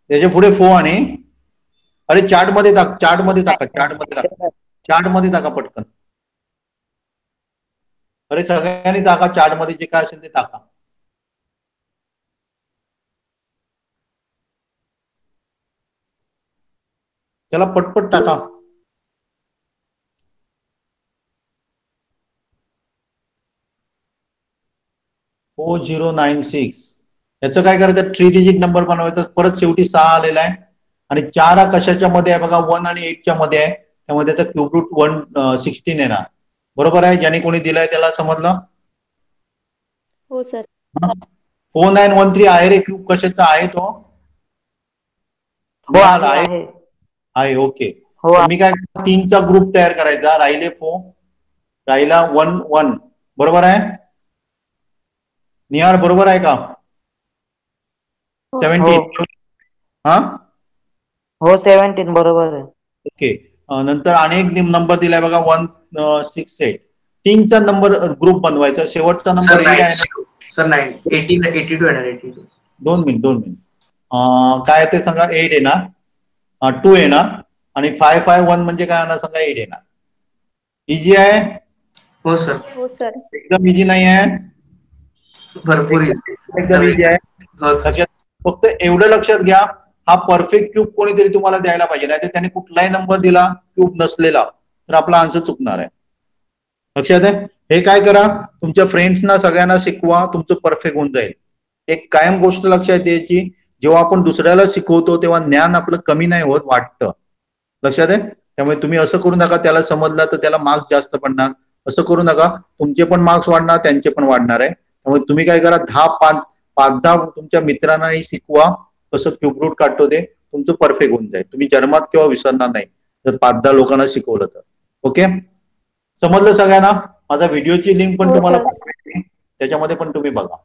त्याच्या पुढे 4 आणि, अरे चार्ट मध्ये टाका, चार्ट मध्ये टाका, चार्ट मध्ये टाका, चार्ट मध्ये टाका पटकन. अरे सगळ्यांनी टाका, चार्ट मध्ये जे काय असेल ते टाका. त्याला पटपट टाका. ओ 096. याचं काय करायचं, 3 डिजिट नंबर बनवायचा. परत शेवटी 6 आलेला आहे. आणि 4 हा कशाच्या मध्ये आहे बघा, 1 आणि 8च्या मध्ये आहे. त्यामुळे त्याचा क्यूब रूट 116 येणार. बरोबर आहे? ज्याने कोणी दिलाय त्याला समजलं? हो सर. 4913 आहे रे. क्यूब कशाचा आहे तो? हो आहे. आहे. ओके. हो. मी काय, 3चा ग्रुप तयार करायचा. राहिले 4, राहिला 1 1. बरोबर आहे? निहार बरोबर आहे का? 17. हा हो 17 बरोबर आहे. ओके. नंतर अनेक नंबर दिलाय बघा, 168. 3चा नंबर ग्रुप बनवायचा. शेवटचा नंबर 8 आहे. सर 82 येणार. 82. 2 मिनिट. काय ते सांगा. 8 येणार, 2 येणार, आणि 551 म्हणजे काय येणार सांगा. 8 येणार. इझी आहे? हो सर. हो सर. एकदम इझी नाही आहे? भरपूर एकदम इझी आहे. फक्त एवढं लक्षात घ्या, हा परफेक्ट क्यूब कोणीतरी तुम्हाला द्यायला पाहिजे. नाही तर त्याने कुठलाही नंबर दिला क्यूब नसलेला तर आपला आन्सर चुकणार आहे. लक्षात आहे? हे काय करा, तुमच्या फ्रेंड्सना सगळ्यांना शिकवा, तुमचं परफेक्ट होऊन जाईल. एक कायम गोष्ट लक्षात द्यायची, जेव्हा आपण दुसऱ्याला शिकवतो तेव्हा ज्ञान आपलं कमी नाही होत, वाटतं. लक्षात आहे? त्यामुळे तुम्ही असं करू नका, त्याला समजलं तर त्याला मार्क्स जास्त पडणार. असं करू नका, तुमचे पण मार्क्स वाढणार, त्यांचे पण वाढणार आहे. त्यामुळे तुम्ही काय करा, 5-10 तुमच्या मित्रांनाही शिकवा कसं क्यूब रूट काढतो ते. तुमचं परफेक्ट होऊन जाईल. तुम्ही जन्मात किंवा विसरणार नाही जर 5-10 लोकांना शिकवलं तर. ओके, समजलं सगळ्यांना? माझा व्हिडिओची लिंक पण तुम्हाला पाठवेल, त्याच्यामध्ये पण तुम्ही बघा.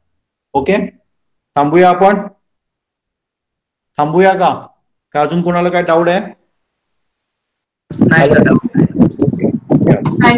ओके, थांबूया आपण? थांबूया का? काय अजून कोणाला काय डाऊट आहे? नाही सर. नाही.